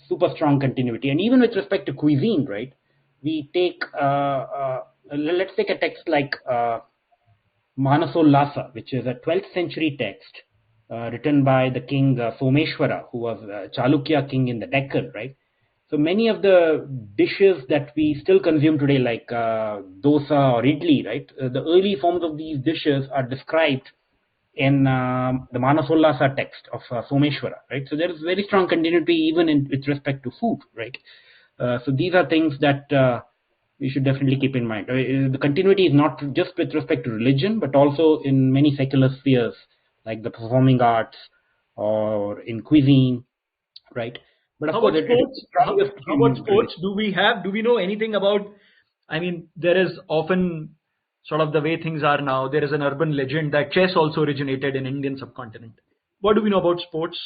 super strong continuity. And even with respect to cuisine, right? We take, let's take a text like Manasollasa, which is a 12th century text written by the king Someshwara, who was a Chalukya king in the Deccan, right? So many of the dishes that we still consume today, like dosa or idli, right? The early forms of these dishes are described in the Manasollasa text of Someshwara, right? So there is very strong continuity even with respect to food, right? So these are things that we should definitely keep in mind. The continuity is not just with respect to religion, but also in many secular spheres, like the performing arts or in cuisine, right? But of How course, about sports? How about sports? Do we know anything about? I mean, there is often sort of the way things are now. There is an urban legend that chess also originated in Indian subcontinent. What do we know about sports?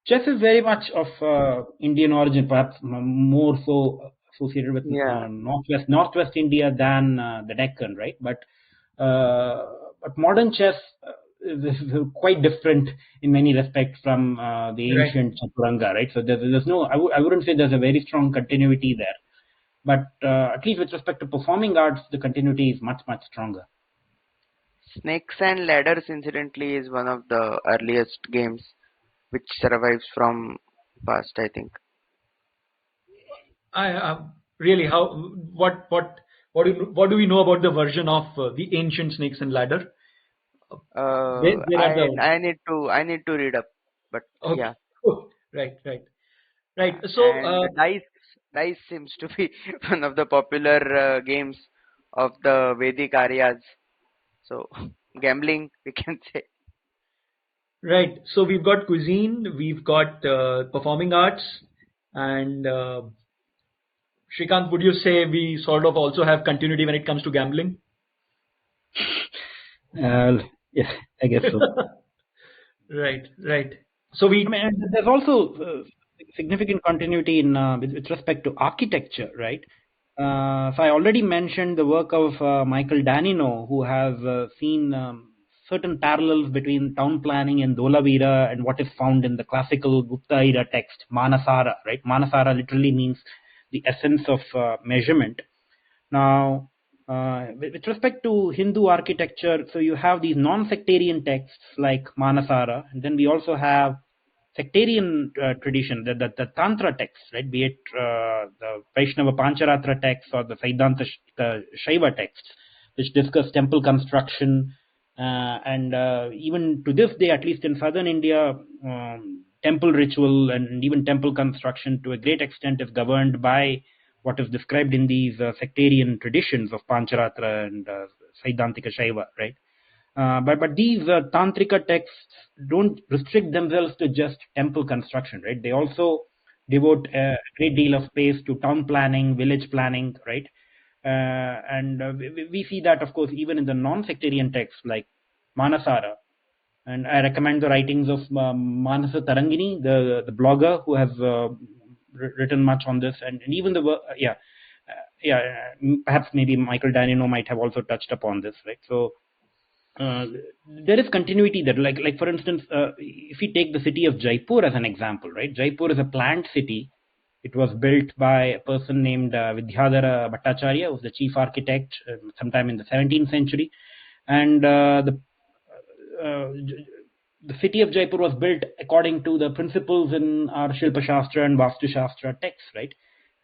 Chess is very much of Indian origin, perhaps more so associated with Northwest India than the Deccan, right? But modern chess is quite different in many respects from the ancient Chaturanga, right? So there's no, I wouldn't say there's a very strong continuity there. But at least with respect to performing arts, the continuity is much, much stronger. Snakes and ladders, incidentally, is one of the earliest games which survives from past, I think. Really, what do we know about the version of the ancient snakes and ladder? I need to read up, but okay. yeah. Oh, right. So and dice seems to be one of the popular games of the Vedic Aryas. So gambling, we can say. Right. So we've got cuisine, we've got performing arts, and Shrikanth, would you say we sort of also have continuity when it comes to gambling? Yeah, I guess so. Right. So there's also significant continuity in with respect to architecture, right? So I already mentioned the work of Michael Danino, who has seen certain parallels between town planning in Dholavira and what is found in the classical Gupta era text Manasara, right? Manasara literally means the essence of measurement. Now, with respect to Hindu architecture, so you have these non-sectarian texts like Manasara, and then we also have sectarian tradition, the Tantra texts, right? Be it the Vaishnava Pancharatra texts or the Siddhanta Shaiva texts, which discuss temple construction, and even to this day, at least in southern India, temple ritual and even temple construction to a great extent is governed by what is described in these sectarian traditions of Pancharatra and Siddhantika Shaiva, right? But these tantrika texts don't restrict themselves to just temple construction, right? They also devote a great deal of space to town planning, village planning, right? And we see that, of course, even in the non-sectarian texts like Manasara. And I recommend the writings of Manasa Tarangini, the blogger who has written much on this, and even the perhaps maybe Michael Danino might have also touched upon this, right? So there is continuity there. Like for instance, if we take the city of Jaipur as an example, right? Jaipur is a planned city. It was built by a person named Vidyadhara Bhattacharya, who was the chief architect sometime in the 17th century, and the city of Jaipur was built according to the principles in our Shilpa Shastra and Vastu Shastra texts, right?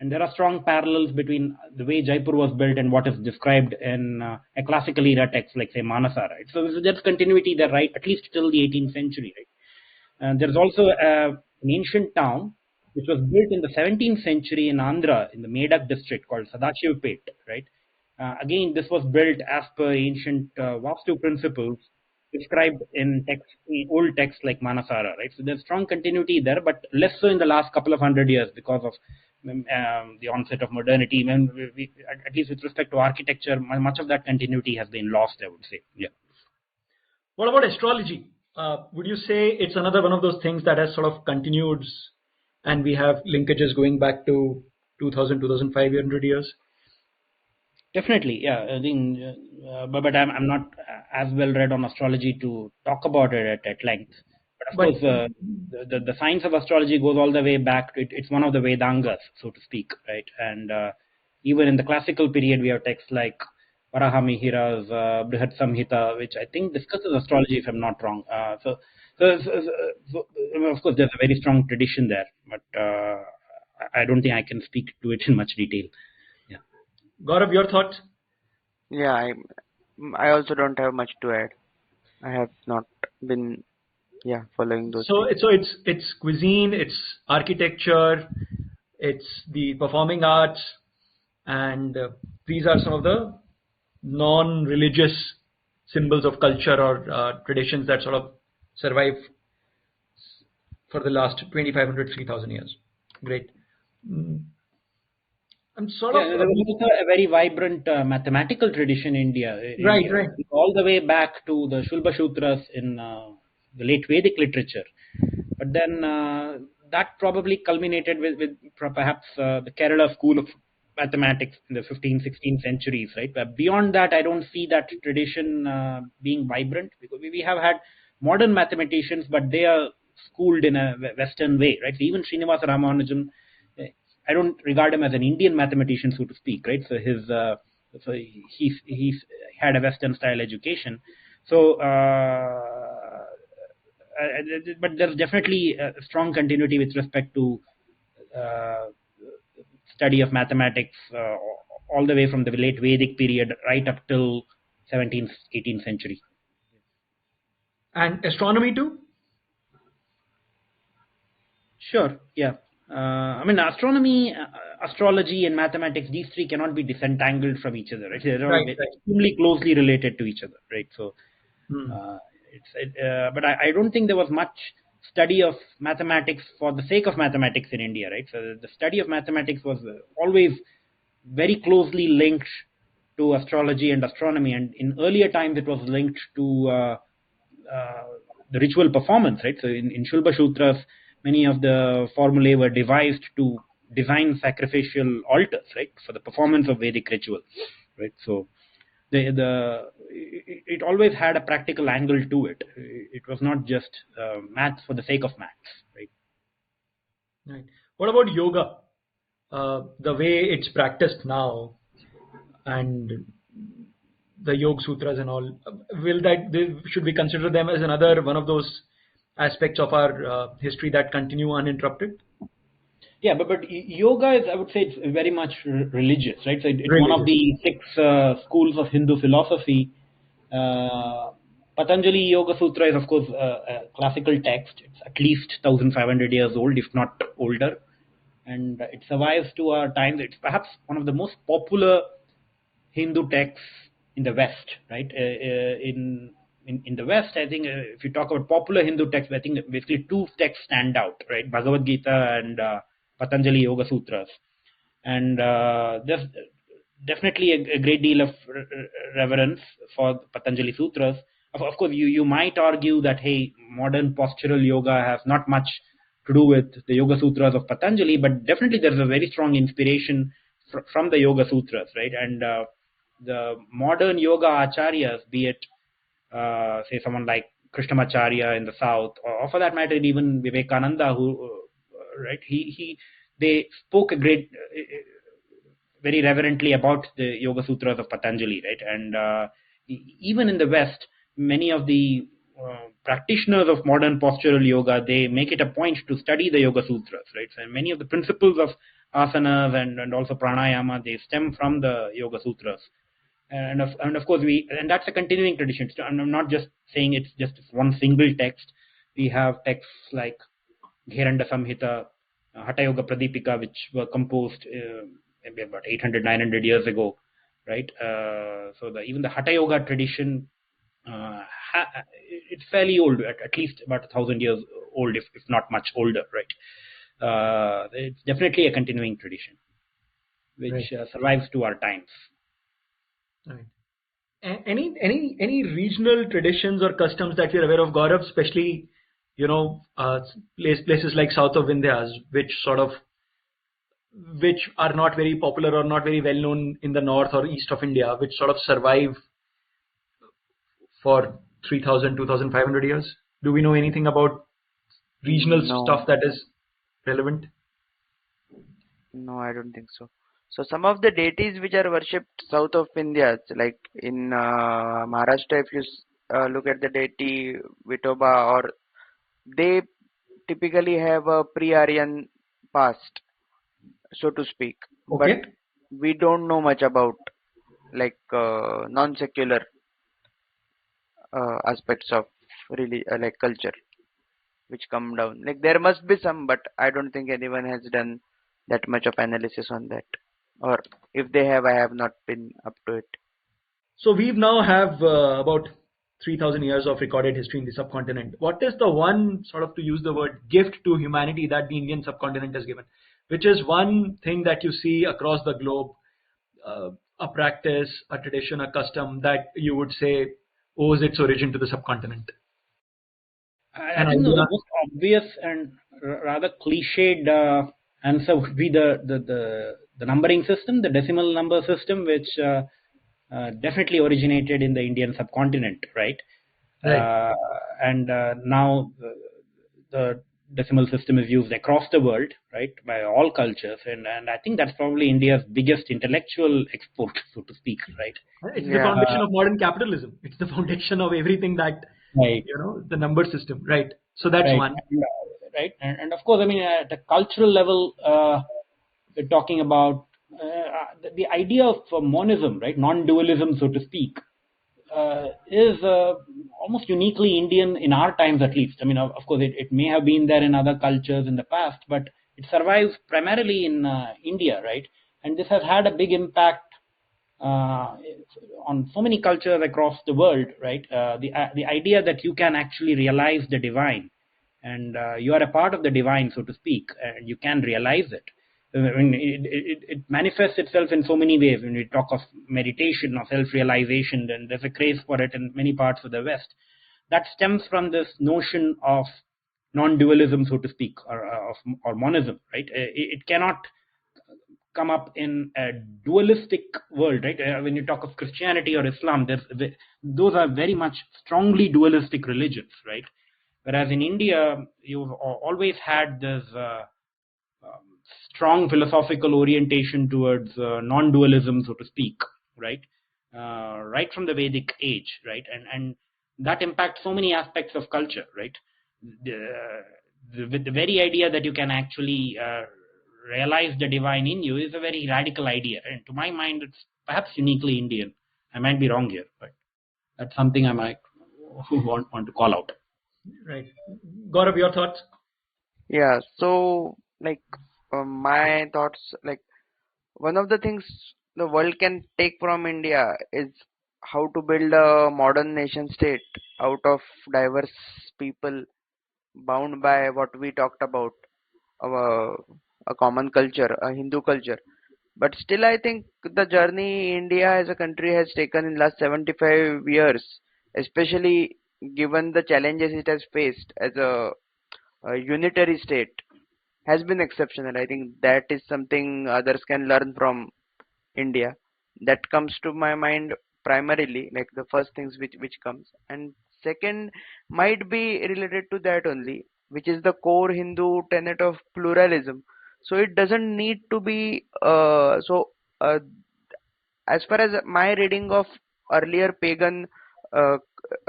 And there are strong parallels between the way Jaipur was built and what is described in a classical era text like, say, Manasara, right? So there's continuity there, right? At least till the 18th century, right? And there's also an ancient town which was built in the 17th century in Andhra, in the Medak district, called Sadashivpet, right? Again, this was built as per ancient Vastu principles described in old texts like Manasara, right? So there's strong continuity there, but less so in the last couple of hundred years because of the onset of modernity. When at least with respect to architecture, much of that continuity has been lost, I would say. Yeah. What about astrology? Would you say it's another one of those things that has sort of continued, and we have linkages going back to 2000, 2500 years? Definitely, yeah. I think, but I'm not as well read on astrology to talk about it at length. But of course, the science of astrology goes all the way back to it's one of the Vedangas, so to speak, right? And even in the classical period, we have texts like Varahamihira's Brihat Samhita, which I think discusses astrology, if I'm not wrong. So, of course, there's a very strong tradition there, but I don't think I can speak to it in much detail. Gaurav, your thoughts? Yeah, I also don't have much to add. I have not been following those. So it's cuisine, it's architecture, it's the performing arts, and these are some of the non-religious symbols of culture or traditions that sort of survive for the last 2500, 3000 years. Great. There was also a very vibrant mathematical tradition in India. Right. All the way back to the Shulba Sutras in the late Vedic literature. But then that probably culminated with perhaps the Kerala school of mathematics in the 15th, 16th centuries, right? But beyond that, I don't see that tradition being vibrant, because we have had modern mathematicians, but they are schooled in a Western way, right? So even Srinivasa Ramanujan, I don't regard him as an Indian mathematician, so to speak, right? So he's had a Western style education. So, but there's definitely a strong continuity with respect to study of mathematics all the way from the late Vedic period right up till 17th, 18th century. And astronomy too? Sure, yeah. I mean, astronomy, astrology, and mathematics, these three cannot be disentangled from each other, right? They're extremely closely related to each other, right? So, but I don't think there was much study of mathematics for the sake of mathematics in India, right? So the study of mathematics was always very closely linked to astrology and astronomy, and in earlier times it was linked to the ritual performance, right? So in Shulba Sutras, many of the formulae were devised to design sacrificial altars, right, for the performance of Vedic rituals, right? So it always had a practical angle to it. It was not just maths for the sake of maths, right? Right. What about yoga? The way it's practiced now, and the Yoga Sutras and all, should we consider them as another one of those aspects of our history that continue uninterrupted? Yeah, but yoga is, I would say, it's very much religious, right? So it's Religious. one of the 6 schools of Hindu philosophy. Patanjali Yoga Sutra is, of course, a classical text. It's at least 1,500 years old, if not older, and it survives to our times. It's perhaps one of the most popular Hindu texts in the West, right? In the West, I think if you talk about popular Hindu texts, I think basically 2 texts stand out, right? Bhagavad Gita and Patanjali Yoga Sutras, and there's definitely a great deal of reverence for Patanjali Sutras. Of course, you might argue that, hey, modern postural yoga has not much to do with the Yoga Sutras of Patanjali, but definitely there's a very strong inspiration from the Yoga Sutras, right? And the modern yoga acharyas, be it say someone like Krishnamacharya in the south, or for that matter even Vivekananda, who right, they spoke very reverently about the Yoga Sutras of Patanjali, right? And even in the West, many of the practitioners of modern postural yoga, they make it a point to study the Yoga Sutras, right? So many of the principles of asanas and also pranayama, they stem from the Yoga Sutras. And of course that's a continuing tradition. So I'm not just saying it's just one single text. We have texts like Gheranda Samhita, Hatha Yoga Pradipika, which were composed maybe about 800-900 years ago, right? So even the Hatha Yoga tradition, it's fairly old, at least about 1,000 years old, if not much older, right? It's definitely a continuing tradition, which survives to our times. Right. Any regional traditions or customs that you're aware of, Gaurav, especially places like south of Vindhyas, which are not very popular or not very well known in the north or east of India, which sort of survive for 3,000, 2,500 years? Do we know anything about regional stuff that is relevant? No, I don't think so. So some of the deities which are worshipped south of India, like in Maharashtra, if you look at the deity Vitoba, or they typically have a pre-Aryan past, so to speak. Okay. But we don't know much about like non-secular aspects of really like culture which come down. Like there must be some, but I don't think anyone has done that much of analysis on that. Or if they have, I have not been up to it. So we've now have about 3,000 years of recorded history in the subcontinent. What is the one, sort of to use the word, gift to humanity that the Indian subcontinent has given? Which is one thing that you see across the globe, a practice, a tradition, a custom that you would say owes its origin to the subcontinent? I think the most obvious and rather cliched answer would be the numbering system, the decimal number system, which definitely originated in the Indian subcontinent, right? Right. And now the decimal system is used across the world, right, by all cultures, and I think that's probably India's biggest intellectual export, so to speak, right? It's the foundation of modern capitalism. It's the foundation of everything that, right, the number system, right? So that's right. one. Right, and of course, I mean, at a cultural level, we're talking about the idea of monism, right, non-dualism, so to speak, is almost uniquely Indian in our times, at least. I mean, of course, it may have been there in other cultures in the past, but it survives primarily in India, right? And this has had a big impact on so many cultures across the world, right? The idea that you can actually realize the divine and you are a part of the divine, so to speak, and you can realize it. It manifests itself in so many ways. When we talk of meditation or self-realization, then there's a craze for it in many parts of the West. That stems from this notion of non-dualism, so to speak, or monism, right? It cannot come up in a dualistic world, right? When you talk of Christianity or Islam, those are very much strongly dualistic religions, right? Whereas in India, you've always had this strong philosophical orientation towards non-dualism, so to speak, right? Right from the Vedic age, right? And that impacts so many aspects of culture, right? The very idea that you can actually realize the divine in you is a very radical idea, and to my mind, it's perhaps uniquely Indian. I might be wrong here, but that's something I might want to call out. Right. Gaurav, your thoughts? Yeah, so like my thoughts, like one of the things the world can take from India is how to build a modern nation state out of diverse people bound by what we talked about, a common culture, a Hindu culture. But still, I think the journey India as a country has taken in last 75 years, especially given the challenges it has faced as a unitary state, has been exceptional. I think that is something others can learn from India. That comes to my mind primarily, like the first things which comes, and second might be related to that only, which is the core Hindu tenet of pluralism. So it doesn't need to be as far as my reading of earlier pagan uh,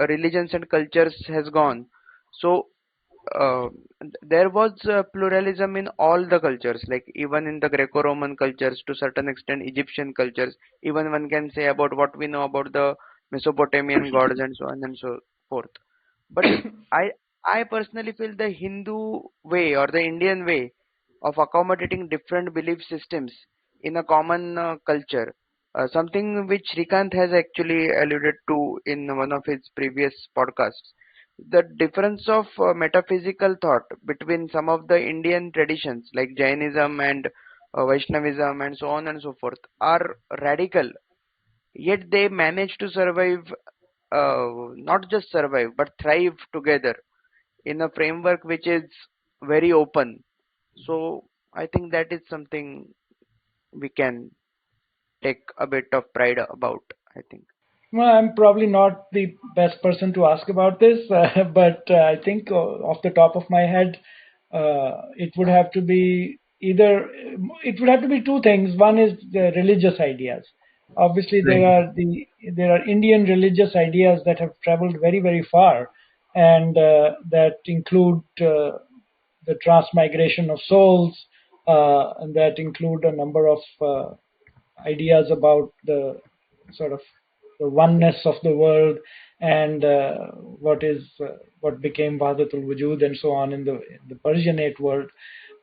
religions and cultures has gone. So uh, there was pluralism in all the cultures, like even in the Greco-Roman cultures, to certain extent Egyptian cultures, even one can say about what we know about the Mesopotamian gods and so on and so forth. But I I personally feel the Hindu way or the Indian way of accommodating different belief systems in a common culture, something which Shrikant has actually alluded to in one of his previous podcasts. The difference of metaphysical thought between some of the Indian traditions like Jainism and Vaishnavism and so on and so forth are radical, yet they manage to survive, not just survive, but thrive together in a framework which is very open. So I think that is something we can take a bit of pride about, I think. Well, I'm probably not the best person to ask about this, but I think off the top of my head, it would have to be either, it would have to be two things. One is the religious ideas. Obviously, Right. there are Indian religious ideas that have traveled very, very far, and that include the transmigration of souls, and that include a number of ideas about the sort of the oneness of the world, and what became Wahdatul Wujud and so on in the Persianate world.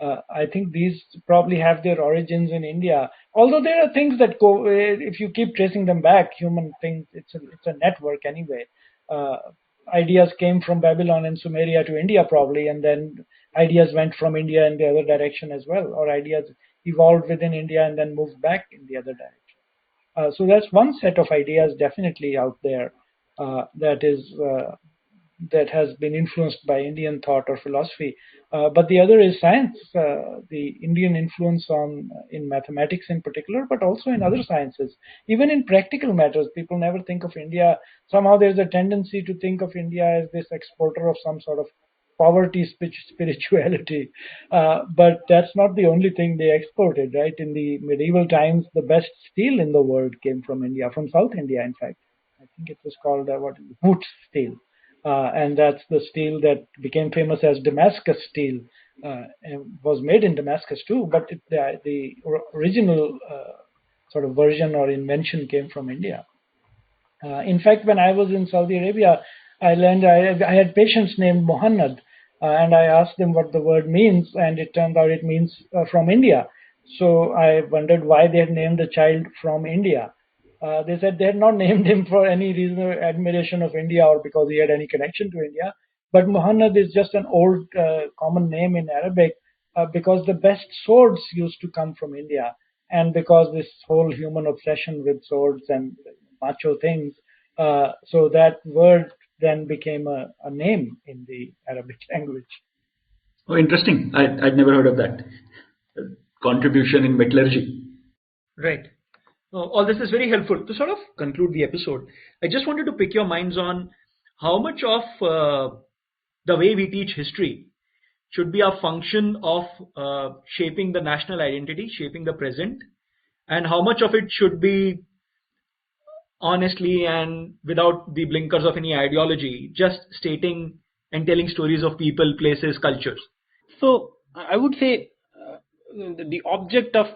I think these probably have their origins in India. Although there are things that go, if you keep tracing them back, human things, it's a network anyway. Uh, Ideas came from Babylon and Sumeria to India probably, and then ideas went from India in the other direction as well, or ideas evolved within India and then moved back in the other direction. So that's one set of ideas definitely out there, that has been influenced by Indian thought or philosophy. But the other is science, the Indian influence on in mathematics in particular, but also in other sciences, even in practical matters. People never think of India. Somehow there's a tendency to think of India as this exporter of some sort of poverty spirituality. But that's not the only thing they exported, right? In the medieval times, the best steel in the world came from India, from South India, in fact. I think it was called Wood steel. And that's the steel that became famous as Damascus steel, and was made in Damascus too, but the original sort of version or invention came from India. In fact, when I was in Saudi Arabia, I had patients named Mohannad, and I asked them what the word means, and it turned out it means from India. So I wondered why they had named a child from India. They said they had not named him for any reason or admiration of India or because he had any connection to India. But Muhammad is just an old common name in Arabic because the best swords used to come from India, and because this whole human obsession with swords and macho things, so that word then became a name in the Arabic language. Oh, interesting. I'd never heard of that. Contribution in metallurgy. Right. All this is very helpful. To sort of conclude the episode, I just wanted to pick your minds on how much of the way we teach history should be a function of shaping the national identity, shaping the present, and how much of it should be honestly and without the blinkers of any ideology, just stating and telling stories of people, places, cultures. So I would say the object of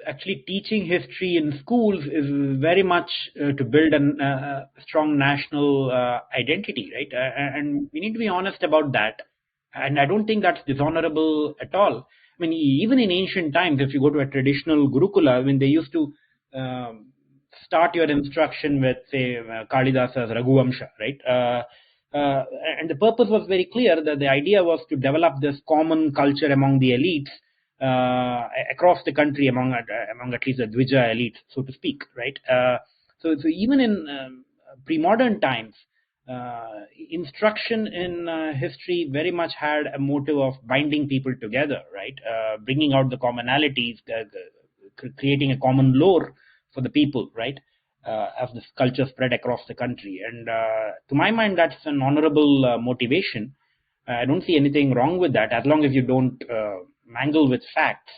actually teaching history in schools is very much to build a strong national identity, right? And we need to be honest about that. And I don't think that's dishonorable at all. I mean, even in ancient times, if you go to a traditional Gurukula, I mean, they used to start your instruction with, say, Kalidasa's Raghuvamsha, right? And the purpose was very clear, that the idea was to develop this common culture among the elites across the country, among at least the Dvija elite, so to speak, right? So even in pre-modern times, instruction in history very much had a motive of binding people together, right? Bringing out the commonalities, creating a common lore for the people, right? As this culture spread across the country. And to my mind, that's an honorable motivation. I don't see anything wrong with that, as long as you don't mangle with facts.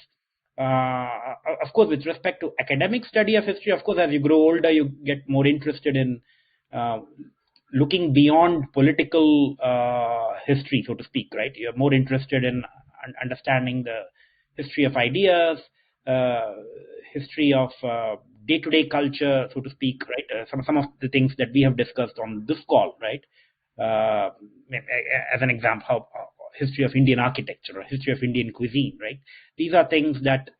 Of course, with respect to academic study of history, of course, as you grow older, you get more interested in looking beyond political history, so to speak, right? You're more interested in understanding the history of ideas, history of day-to-day culture, so to speak, right? Some of the things that we have discussed on this call, right? As an example, how history of Indian architecture or history of Indian cuisine, right? These are things that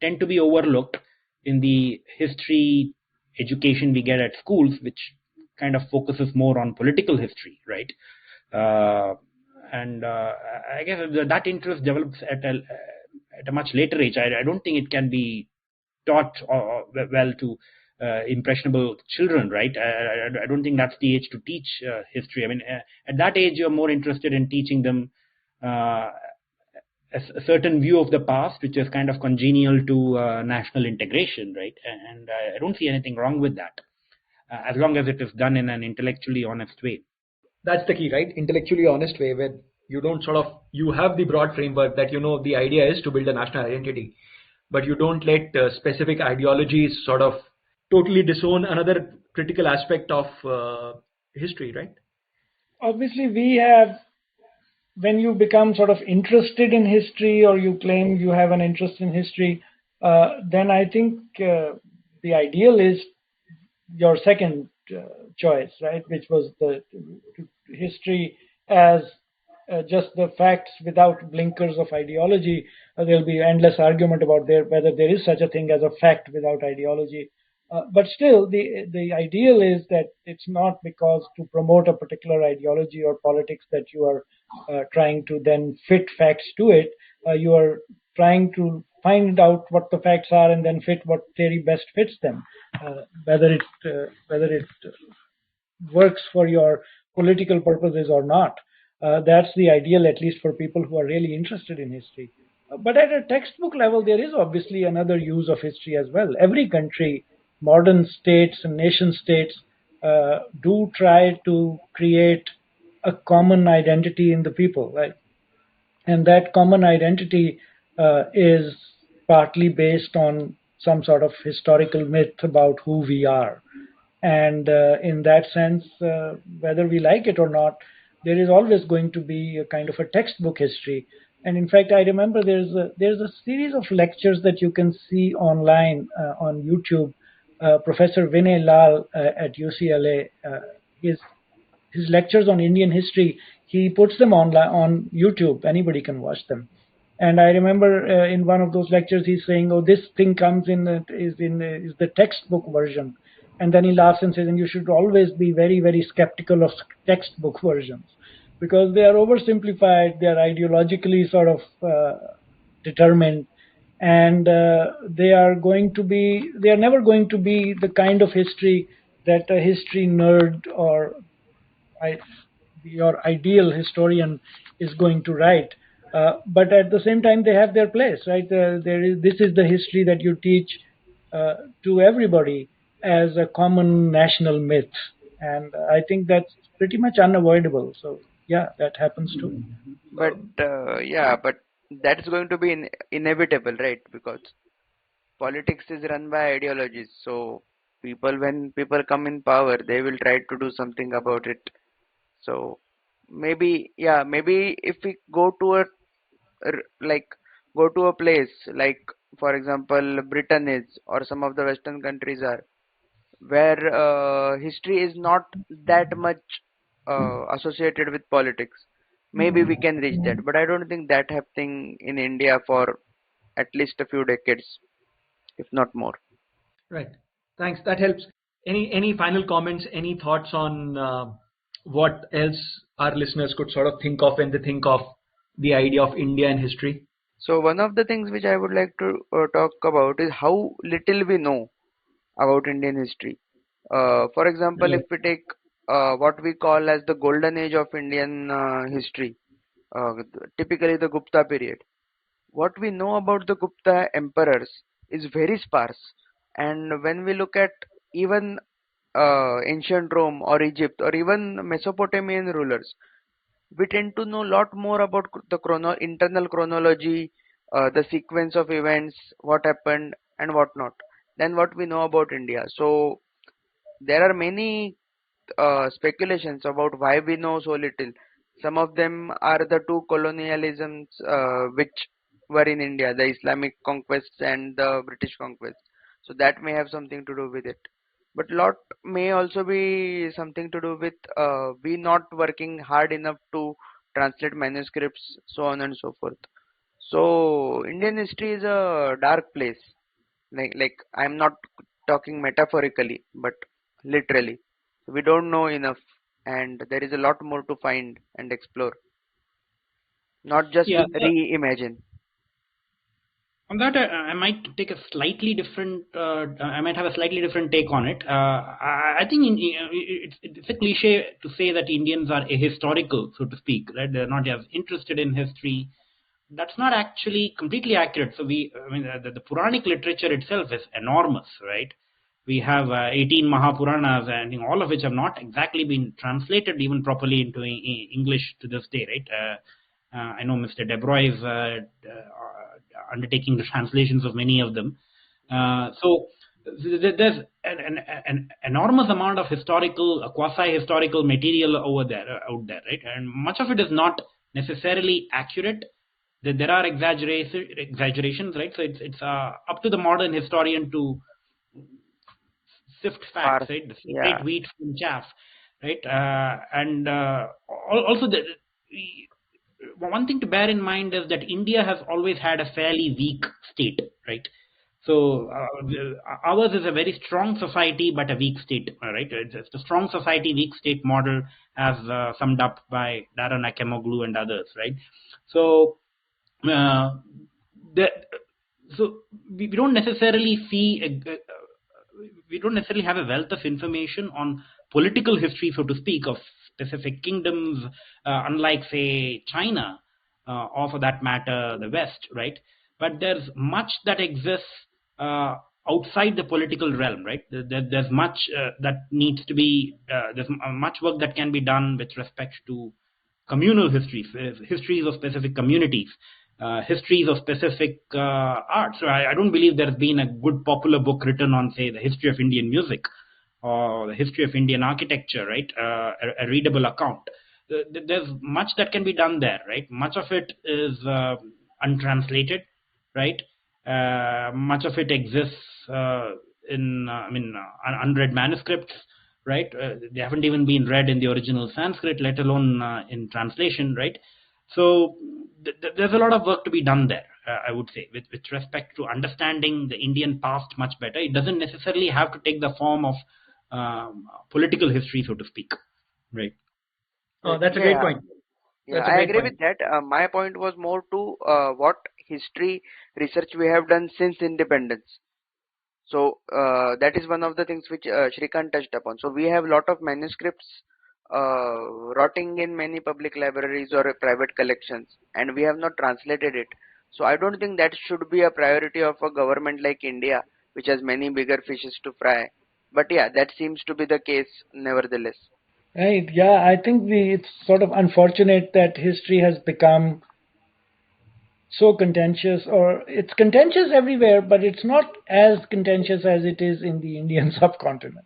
tend to be overlooked in the history education we get at schools, which kind of focuses more on political history, right? And I guess that interest develops at a much later age. I don't think it can be taught well to impressionable children, right? I don't think that's the age to teach history. I mean, at that age, you're more interested in teaching them a certain view of the past, which is kind of congenial to national integration, right? And I don't see anything wrong with that, as long as it is done in an intellectually honest way. That's the key, right? Intellectually honest way, where you don't you have the broad framework that the idea is to build a national identity, but you don't let specific ideologies sort of totally disown another critical aspect of history, right? Obviously, when you become sort of interested in history, or you claim you have an interest in history, then I think the ideal is your second choice, right? Which was the history as just the facts without blinkers of ideology. There'll be endless argument about whether there is such a thing as a fact without ideology. But still, the ideal is that it's not because to promote a particular ideology or politics that you are trying to then fit facts to it. You are trying to find out what the facts are and then fit what theory best fits them, whether it works for your political purposes or not. That's the ideal, at least for people who are really interested in history. But at a textbook level, there is obviously another use of history as well. Every country, modern states and nation states, do try to create a common identity in the people, right? And that common identity is partly based on some sort of historical myth about who we are. And in that sense, whether we like it or not, there is always going to be a kind of a textbook history. And in fact, I remember there's a series of lectures that you can see online on YouTube. Professor Vinay Lal at UCLA, his lectures on Indian history, he puts them on YouTube. Anybody can watch them. And I remember in one of those lectures, he's saying, "Oh, this thing comes is the textbook version." And then he laughs and says, "And you should always be very, very skeptical of textbook versions, because they are oversimplified, they are ideologically sort of determined, and they are never going to be the kind of history that a history nerd or I, your ideal historian is going to write. But at the same time, they have their place, right? This is the history that you teach to everybody as a common national myth, and I think that's pretty much unavoidable. So yeah, that happens too. But yeah, but that's going to be inevitable, right? Because politics is run by ideologies. So when people come in power, they will try to do something about it. So maybe, yeah, maybe if we go to like go to a place like, for example, Britain is, or some of the Western countries are, where history is not that much associated with politics. Maybe we can reach that, but I don't think that happening in India for at least a few decades, if not more. Right. Thanks. That helps. Any final comments? Any thoughts on what else our listeners could sort of think of when they think of the idea of India and history? So one of the things which I would like to talk about is how little we know about Indian history. For example, if Right. we take what we call as the golden age of Indian history, uh, typically the Gupta period. What we know about the Gupta emperors is very sparse. And when we look at even ancient Rome or Egypt or even Mesopotamian rulers, we tend to know a lot more about the internal chronology, the sequence of events, what happened and what not, than what we know about India. So there are many speculations about why we know so little. Some of them are the two colonialisms which were in India, the Islamic conquests and the British conquest. So that may have something to do with it. But lot may also be something to do with we not working hard enough to translate manuscripts, so on and so forth. So Indian history is a dark place. Like I'm not talking metaphorically, but literally. We don't know enough, and there is a lot more to find and explore, not just Yeah, reimagine. on that, I might take a slightly different. I might have a slightly different take on it. I think it's a cliche to say that Indians are ahistorical, so to speak. Right? They're not as interested in history. That's not actually completely accurate. So I mean, the Puranic literature itself is enormous, right? We have 18 Mahapuranas, and all of which have not exactly been translated even properly into English to this day, right? I know Mr. Debroy is undertaking the translations of many of them. So there's an enormous amount of historical, quasi-historical material out there, right? And much of it is not necessarily accurate. There are exaggerations, right? So it's up to the modern historian to sift facts, Sparse, right? yeah, Separate wheat from chaff, right? And also one thing to bear in mind is that India has always had a fairly weak state, right? So ours is a very strong society, but a weak state, right? It's a strong society, weak state model, as summed up by Darren Akemoglu and others, right? So uh, the, so we don't necessarily we don't necessarily have a wealth of information on political history, so to speak, of specific kingdoms, unlike, say, China, or for that matter, the West, right? But there's much that exists outside the political realm, right? There's much that needs to be, there's much work that can be done with respect to communal histories, histories of specific communities, histories of specific art. So I don't believe there's been a good popular book written on, say, the history of Indian music or the history of Indian architecture, right? A readable account. There's much that can be done there, right? Much of it is untranslated, right? Much of it exists unread manuscripts, right? They haven't even been read in the original Sanskrit, let alone in translation, right? So there's a lot of work to be done there, I would say, with respect to understanding the Indian past much better. It doesn't necessarily have to take the form of political history, so to speak, right? Oh, that's a great yeah. point. Yeah, That's a I great agree point. with that. My point was more to what history research we have done since independence. So that is one of the things which Shrikant touched upon. So we have a lot of manuscripts rotting in many public libraries or private collections, and we have not translated it. So I don't think that should be a priority of a government like India, which has many bigger fishes to fry. But yeah, that seems to be the case nevertheless. Right. Yeah, I think it's sort of unfortunate that history has become so contentious, or it's contentious everywhere, but it's not as contentious as it is in the Indian subcontinent.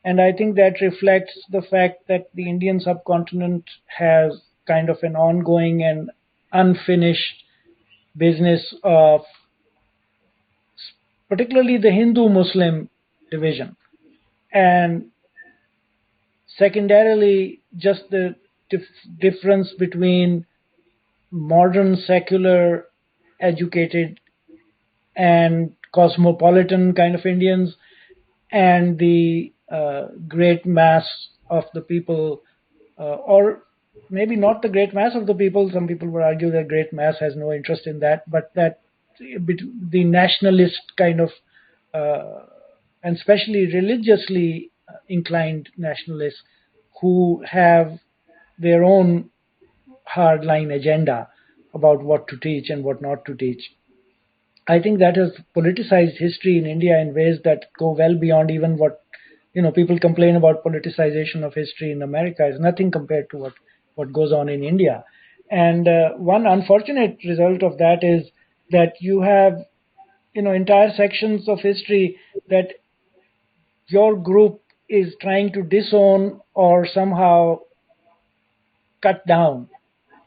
And I think that reflects the fact that the Indian subcontinent has kind of an ongoing and unfinished business of particularly the Hindu Muslim division. And secondarily, just the difference between modern secular educated and cosmopolitan kind of Indians and the great mass of the people, or maybe not the great mass of the people. Some people would argue that great mass has no interest in that, but that the nationalist kind of, and especially religiously inclined nationalists who have their own hardline agenda about what to teach and what not to teach. I think that has politicized history in India in ways that go well beyond even what people complain about politicization of history in America is nothing compared to what goes on in India. And one unfortunate result of that is that you have entire sections of history that your group is trying to disown or somehow cut down,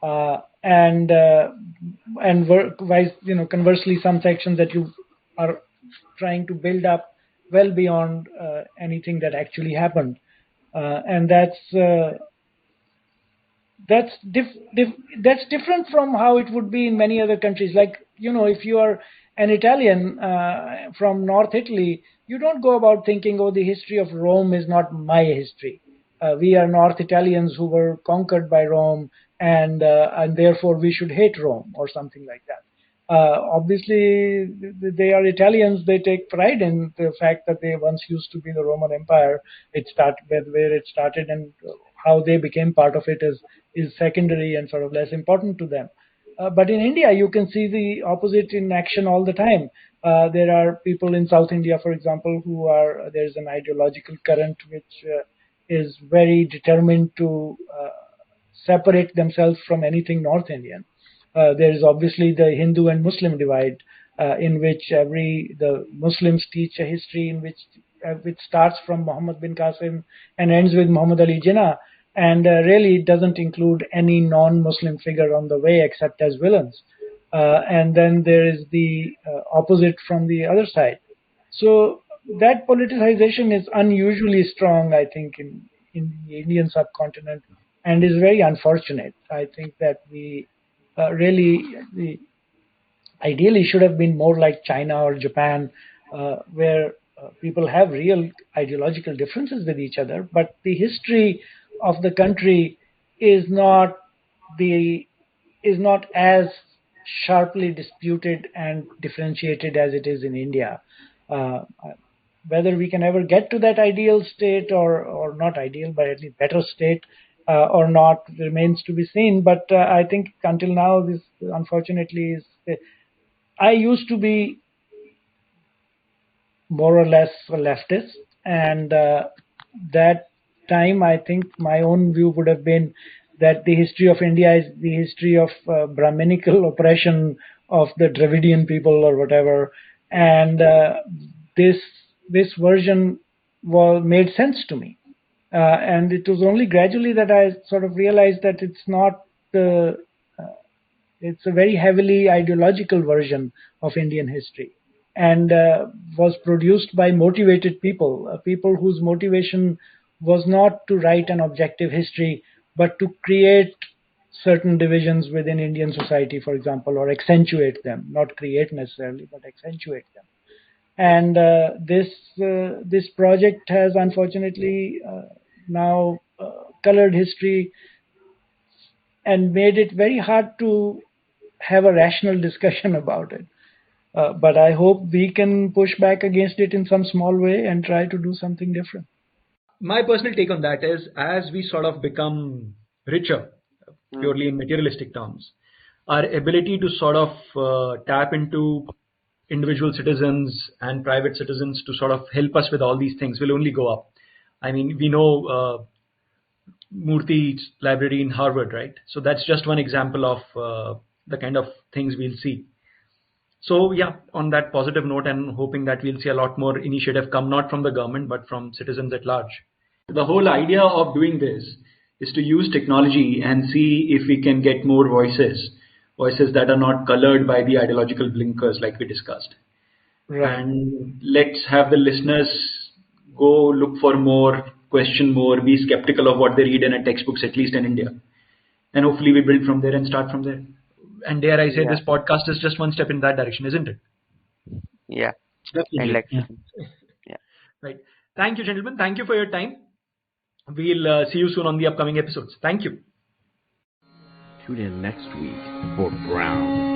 and conversely, some sections that you are trying to build up well beyond anything that actually happened, and that's that's different from how it would be in many other countries. Like, if you are an Italian from North Italy, you don't go about thinking, oh, the history of Rome is not my history. We are North Italians who were conquered by Rome, and therefore we should hate Rome or something like that. Obviously, they are Italians. They take pride in the fact that they once used to be the Roman Empire. It started where it started, and how they became part of it is secondary and sort of less important to them. But in India, you can see the opposite in action all the time. There are people in South India, for example, there's an ideological current which is very determined to separate themselves from anything North Indian. There is obviously the Hindu and Muslim divide, in which the Muslims teach a history in which starts from Muhammad bin Qasim and ends with Muhammad Ali Jinnah, and really doesn't include any non-Muslim figure on the way except as villains. And then there is the opposite from the other side. So that politicization is unusually strong, I think, in the Indian subcontinent, and is very unfortunate. I think that we ideally should have been more like China or Japan, where people have real ideological differences with each other, but the history of the country is not the is not as sharply disputed and differentiated as it is in India. Uh, Whether we can ever get to that ideal state, or not ideal, but at least better state, or not, remains to be seen. But I think until now, this unfortunately is. I used to be more or less a leftist, and that time, I think my own view would have been that the history of India is the history of Brahminical oppression of the Dravidian people or whatever, and this this version made sense to me, and it was only gradually that I sort of realized that it's not the it's a very heavily ideological version of Indian history, and was produced by motivated people, people whose motivation was not to write an objective history, but to create certain divisions within Indian society, for example, or accentuate them, not create necessarily, but accentuate them. And this project has unfortunately now colored history and made it very hard to have a rational discussion about it. But I hope we can push back against it in some small way and try to do something different. My personal take on that is, as we sort of become richer, purely in materialistic terms, our ability to sort of tap into individual citizens and private citizens to sort of help us with all these things will only go up. I mean, we know Murthy's library in Harvard, right? So that's just one example of the kind of things we'll see. So yeah, on that positive note, and hoping that we'll see a lot more initiative come not from the government but from citizens at large. The whole idea of doing this is to use technology and see if we can get more voices that are not colored by the ideological blinkers like we discussed. Right. And let's have the listeners go look for more, question more, be skeptical of what they read in a textbooks, at least in India. And hopefully we build from there and start from there. And dare I say, this podcast is just one step in that direction, isn't it? Yeah. Definitely. Yeah. Right. Thank you, gentlemen. Thank you for your time. We'll see you soon on the upcoming episodes. Thank you. Tune in next week for Brown